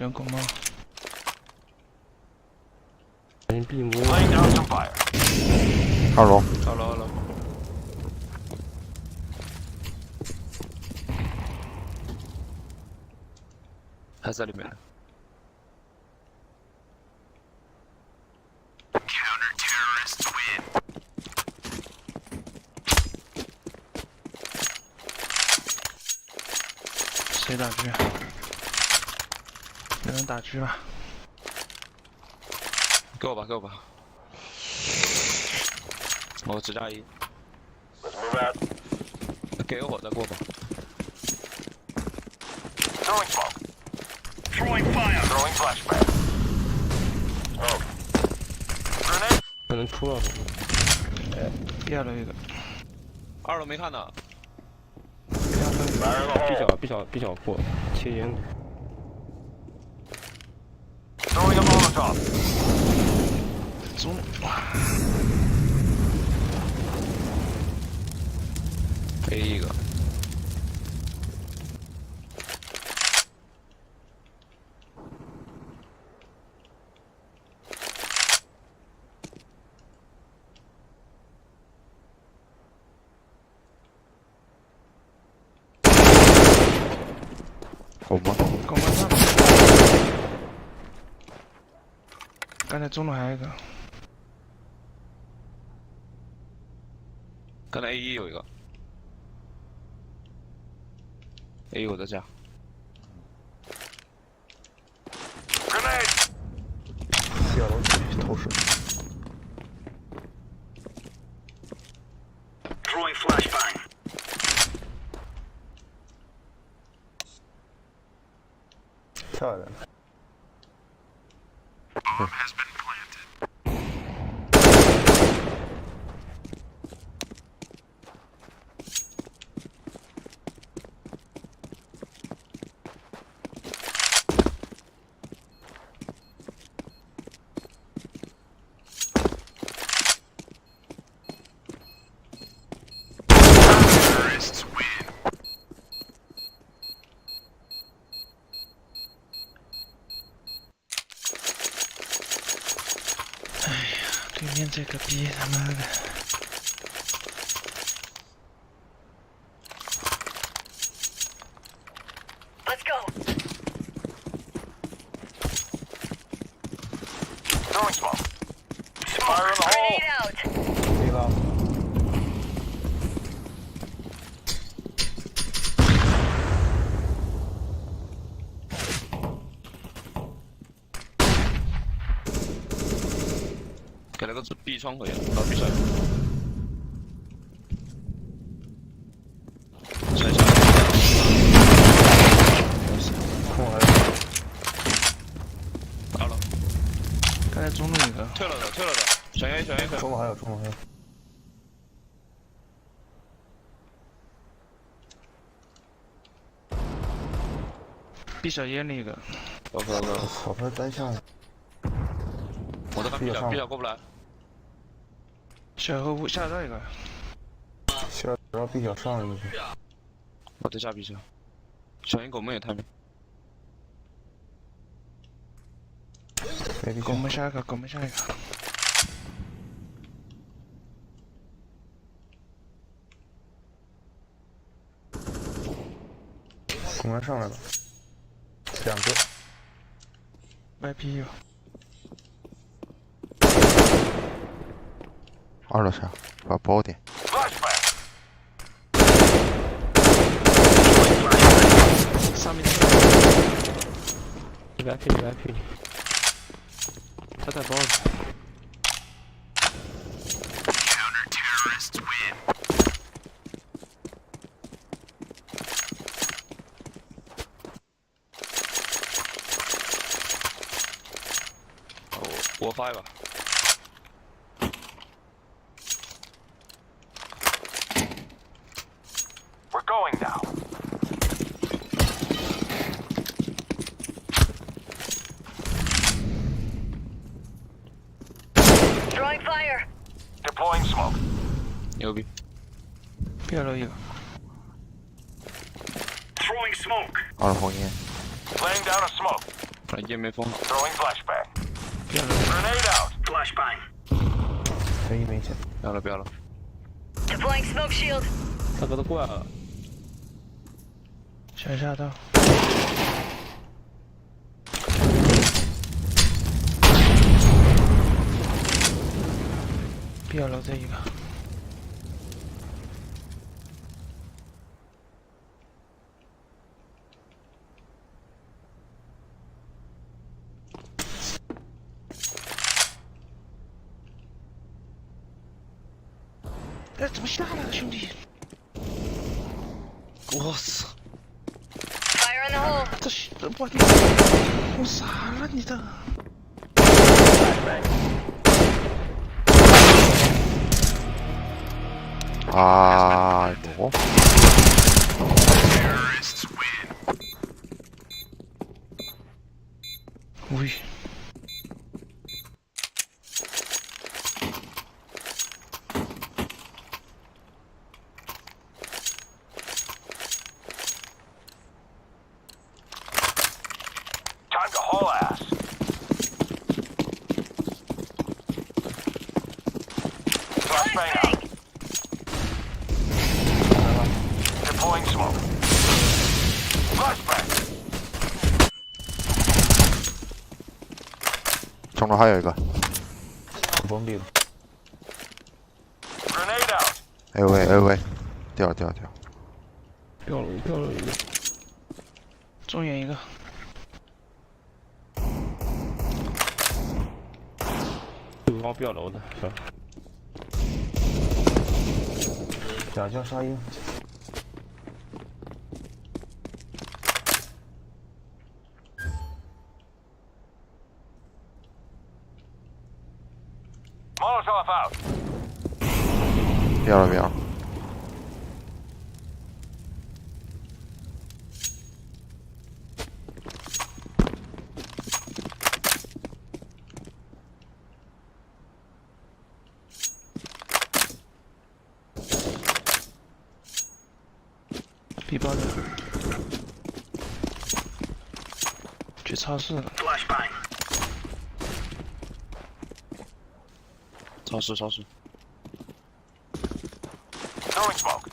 选狗猫。闭幕。 Laying down some fire. 2楼。2楼2楼。还在里面。 谁打狙？有人打狙吧？给我吧，给我吧。我只加1。Let's move out. 给我，再给我吧。 Throwing smoke. Throwing fire. Throwing flashbang. Smoke. Grenade. 可能出了。第2楼一个。2楼没看呢。 比较过，切烟。 Throwing a Molotov. 中。A 一个。狗吗？狗吗上。刚才中路还有一个。刚才 A1有一个。A 我在家。 Grenade. 下楼投射。 Throwing flashbang. 漂亮。 Bomb has been planted. 对面这个逼他妈的！ Let's go. Throwing smoke. Fire in the hole. Grenade out. 没了。给了个B窗口，到 B 上。甩下。空还到了。刚才中路一个。退了的，退了的。选 A， 选 A。中路还有，中路还有。B 小烟那个。OK，草牌单下。我在看 B 小 ，B 小过不来。小后下这一个。下然后 B 小上来去。我在下 B 小。小烟狗们也太美。狗们下一个，狗们下一个。狗们上来了。2个。YP 有。 2楼下，把包点。上面。VIP，他在包里。我发一把。 We're going now. Throwing fire. Deploying smoke. 牛逼。B 楼一个。 Throwing smoke. 2楼红烟。 Laying down a smoke. I give me phone. Throwing flashbang. Grenade out. Flashbang. 可以没钱，不要了不要了。 Deploying smoke shield. 大哥都过来了。向下到。别了这一个。 哎，怎么下来了，兄弟？我操！ Fire in the hole. 我傻了你的！아, 이거. 우이. Time to haul ass. Flashbang out. Deploying smoke. Flashbang. 정로 하여 이거. 범비. Grenade out. 에어웨이. 뛰어. 掉了一个。中远一个。 对方掉楼的，是吧？假象杀鹰。Molotov out. 别了。 皮包的，去超市了。超市。 Throwing smoke.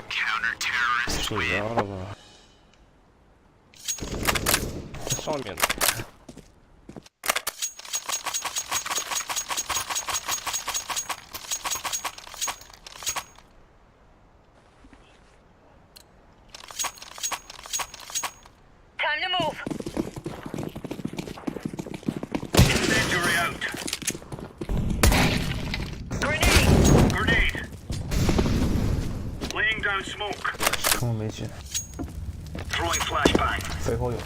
Counter-terrorists 手摇了吧？在上面呢。 Time to move. Incendiary out. Grenade. Laying down smoke. 根本没进。 Throwing flashbang. 背后有。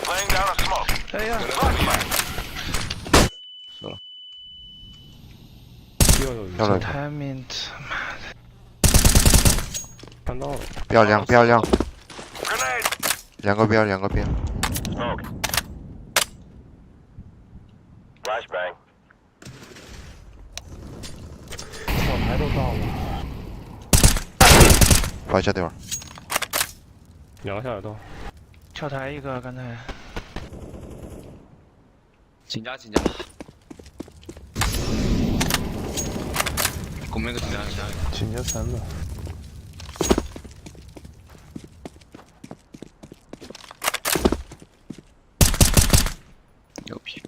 Laying down a smoke. 哎呀！ Flashbang. 死了。又有一漂亮 timing，妈的！看到了。漂亮。 Grenade. 两个边。 Smoke. Flashbang. 跳台都到了。发下对吧？两个下水道。跳台一个，刚才。请假。공면 그 진짜 산다. 여기.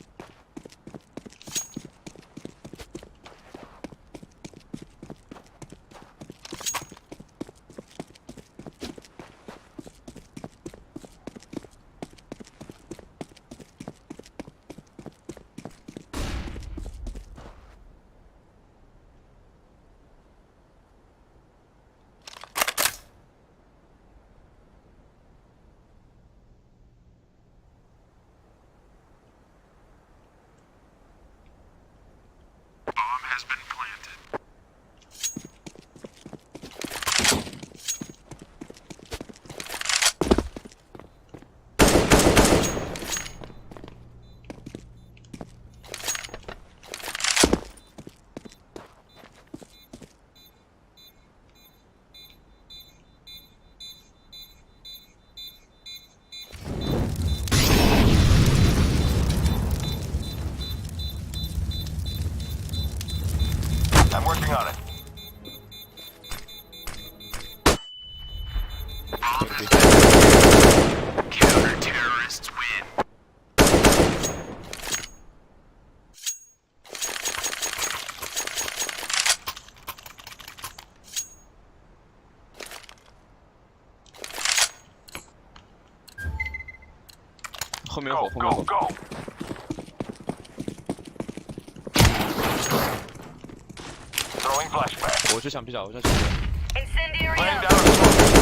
I'm working on it. Counter-terrorists win. Go. Throwing flashback. 我去墙壁角， Incendiary Laying out. down a smoke.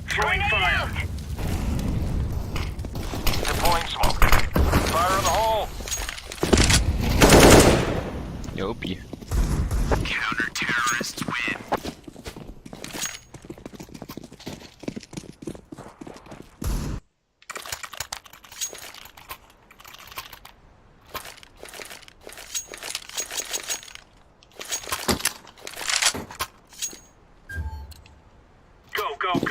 Throwing fire. Deploying smoke. Fire in the hole. 牛逼！ Counter-terrorists win. Go.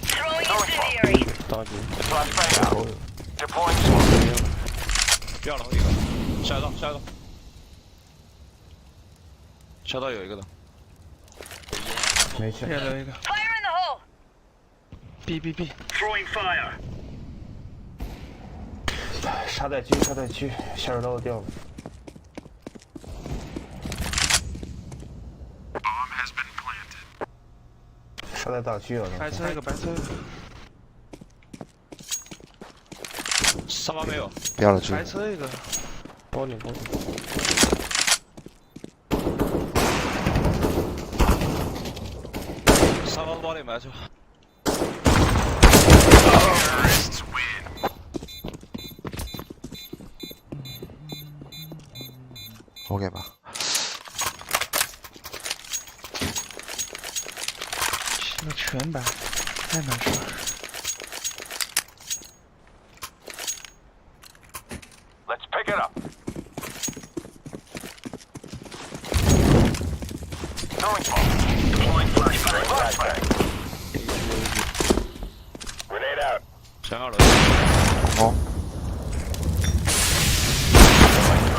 Throwing incendiary. 大局。 Flashbang out. Deploying smoke. 掉了一个，下一道，下道有一个的，没事。下道一个 Fire in the hole. B。 Throwing fire. 沙袋区，下水道掉了。 Bomb has been planted. 沙袋大区有人。白车一个。沙发没有。掉了区。白车一个。玻璃。沙发玻璃白车。 Terrorists win. 오케이 봐. 이거 全白，太难受了。 Let's pick it up. Throwing smoke. Deploying flashbang. Grenade out. 全2楼。어.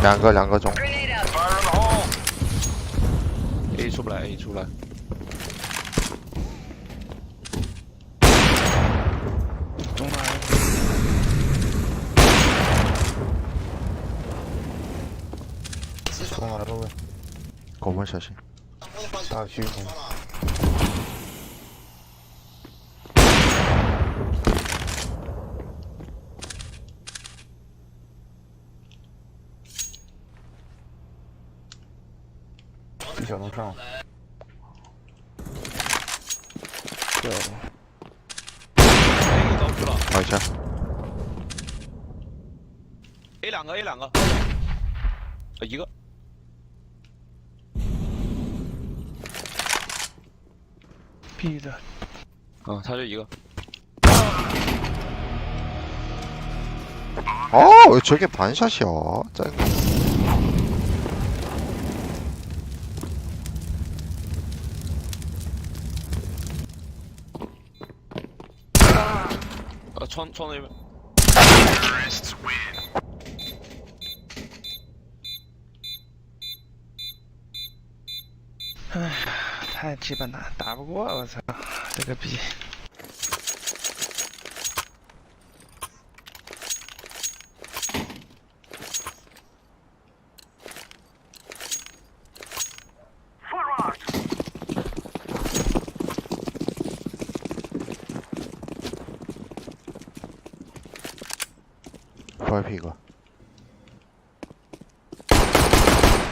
两个中。 Grenade out. Fire in the hole. A 出不来 ，A 出来。中来。中来了喂。狗门小心。大区。小龙上。掉了。A 走出了。好一下。A 两个。一个。 B 的，他就一个。 왜 저게 반샷이야? 짜증. 천那边。 Terrorists win. 唉，太基本了，打不过，我操，这个逼。 VIP 이거.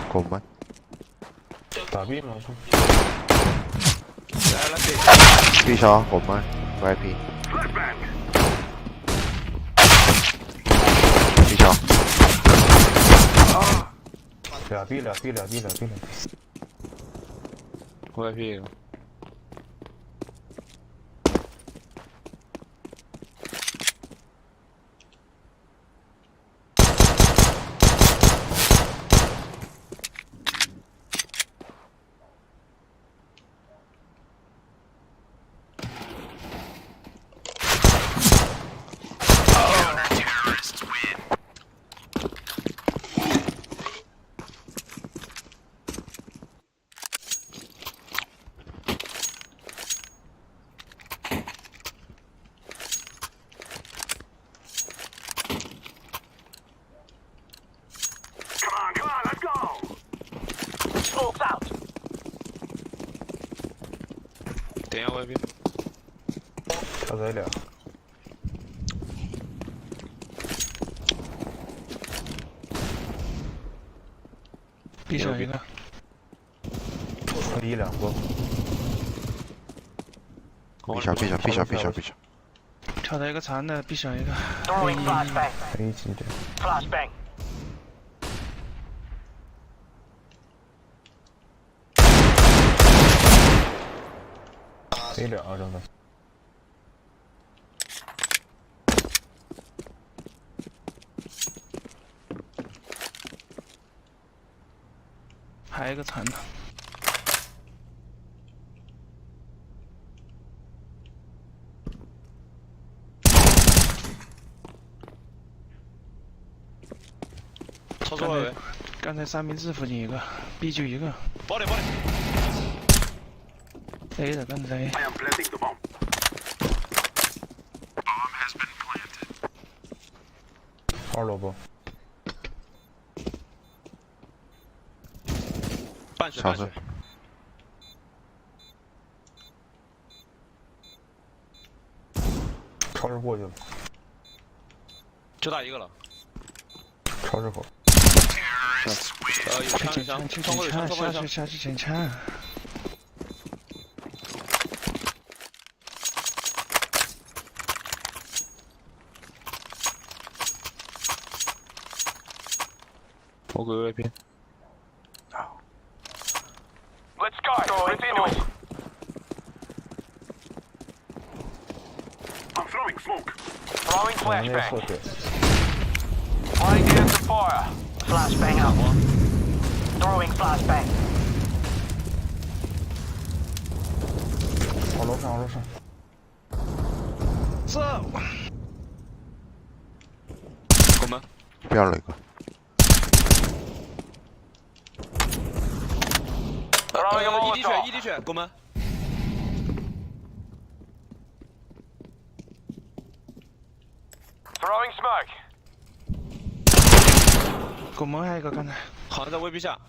고만. 打 B 吗？来来 B 小我们 VIP。B 小。俩 B 俩 B 俩 B 俩 B 俩。VIP。点下 VIP。他在俩。B 小一个。B 两个。B 小 B 小 B 小 B 小 B 小。跳台一个残的 B 小一个。Throwing flashbang. A 级的。Flashbang. A 俩正在。还有一个残的。操作了。刚才三明治附近一个 ，B 就一个。爆点爆点。A 的刚才。二萝卜。半血半血。超市过去了。就打一个了。超市口。有枪有枪，窗户有枪，窗户有枪。下去捡枪。我给 VIP。Let's go. Rip into it. I'm throwing smoke. Throwing flashbang. Laying down some fire. Flashbang out. Throwing flashbang. 往楼上，往楼上。走。过门。变了一个。一滴血，一滴血，过门。Throwing smoke. 过门还有一个刚才。好像在威逼下。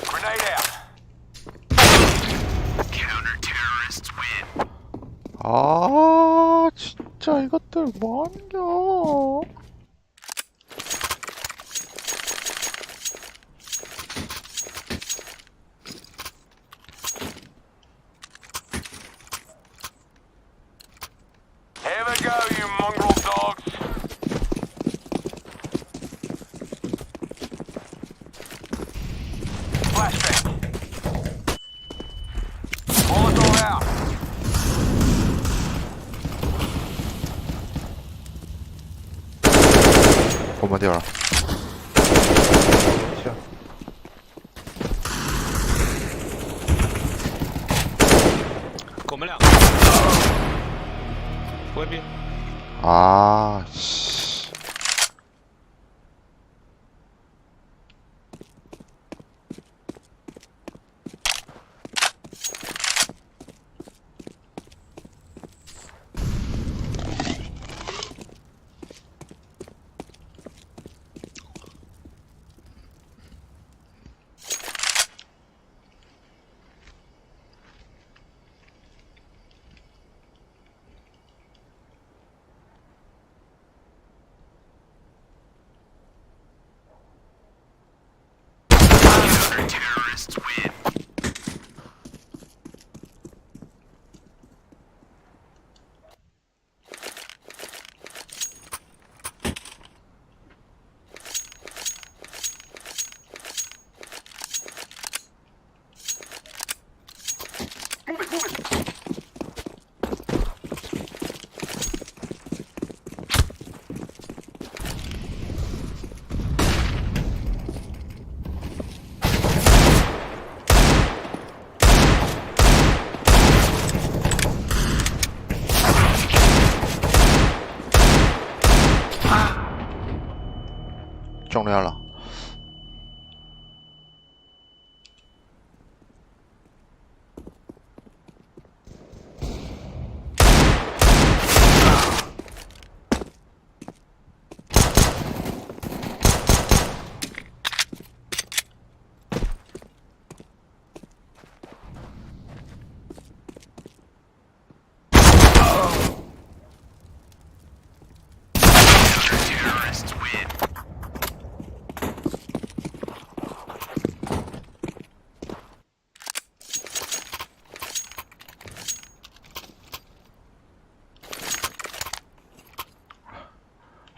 Grenade out. Counter-terrorists win. 아 진짜 이것들 뭐하냐. Here we go, you mongrel dogs. Flashbang. Molotov out. 건만 뛰어라. 我们俩。VIP。 아, 씨. 中了了。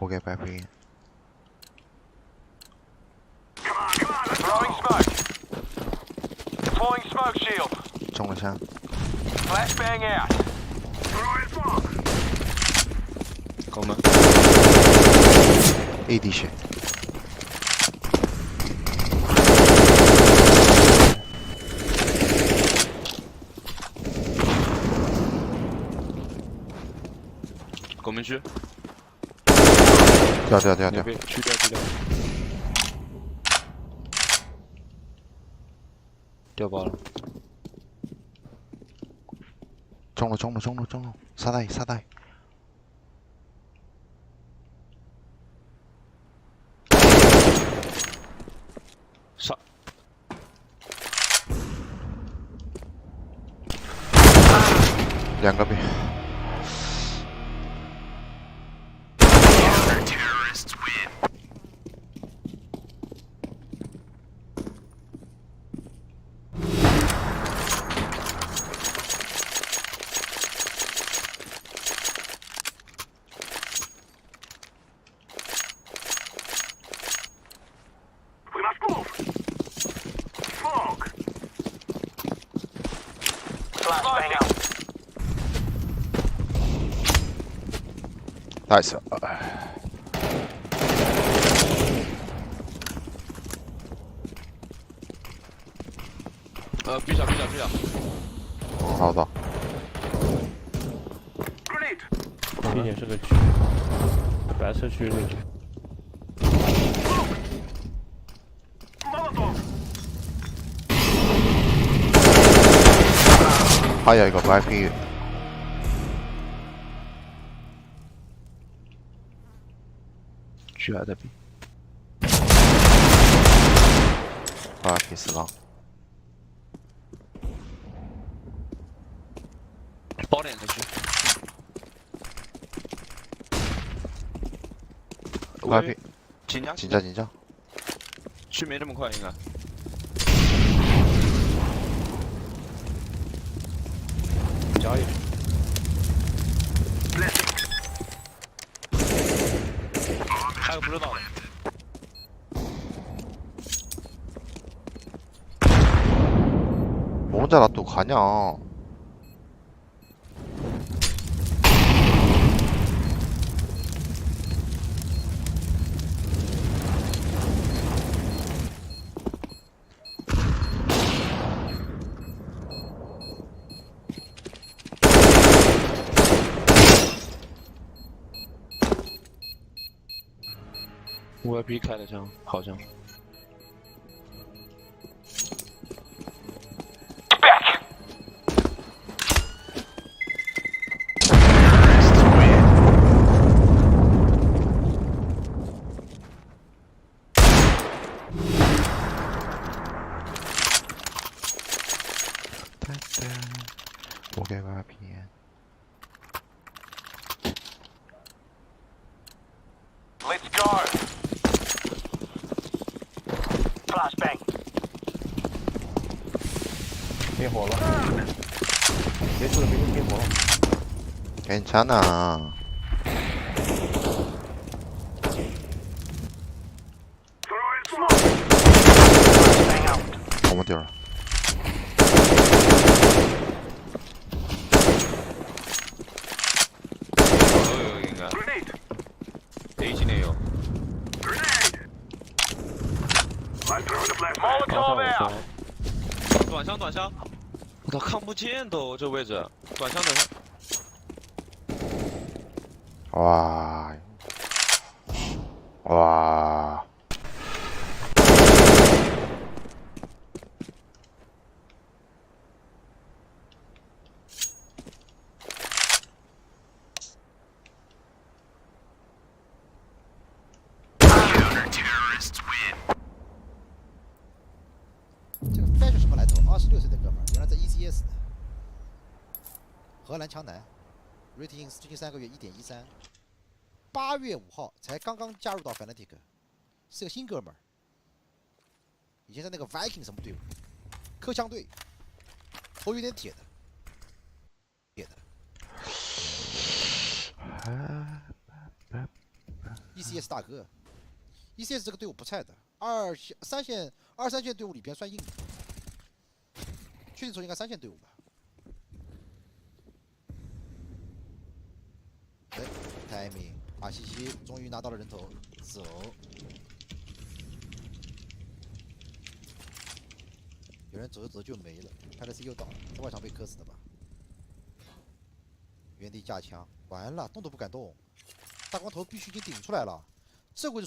Okay, baby. Throwing smoke. Deploying smoke shield. 中了枪。 Flashbang out. Throwing smoke. 狗们。AD 血。狗们区。 掉。去掉。掉包了。中了。沙袋。杀。两个兵。 Flashbang out. 나이스. 삐져. 好的。明显是个区，白色区那个。 还有一个白皮。区还在 B。白皮死了。包脸的区。白皮。紧张。区没这么快应该。 交易。还有不知道的。뭐 혼자 놔두고 가냐? VIP 开的枪，好像。 Let's go. Flashbang. 灭火了。别出了，别火了。 괜찮아. 너무 뛰어라. down. 短箱，我操，看不见都这位置，短箱。와. 와. Counter-terrorists win. 这个 Fashion 什么来头？26岁的哥们儿，原来在 ECS 呢。荷兰强男 ，rating 最近3个月1.13，8月5号才刚刚加入到 Fnatic， 是个新哥们儿。以前在那个 Viking 什么队伍，科枪队，头有点铁的。 ECS 大哥 ，ECS 这个队伍不菜的，二三线队伍里边算硬的，确定说应该3线队伍吧。哎 ，timing， 马西西终于拿到了人头，走。有人走着走着就没了，他的 C 又倒了，在外场被磕死的吧？原地架枪，完了，动都不敢动。 大光头必须已经顶出来了，这位置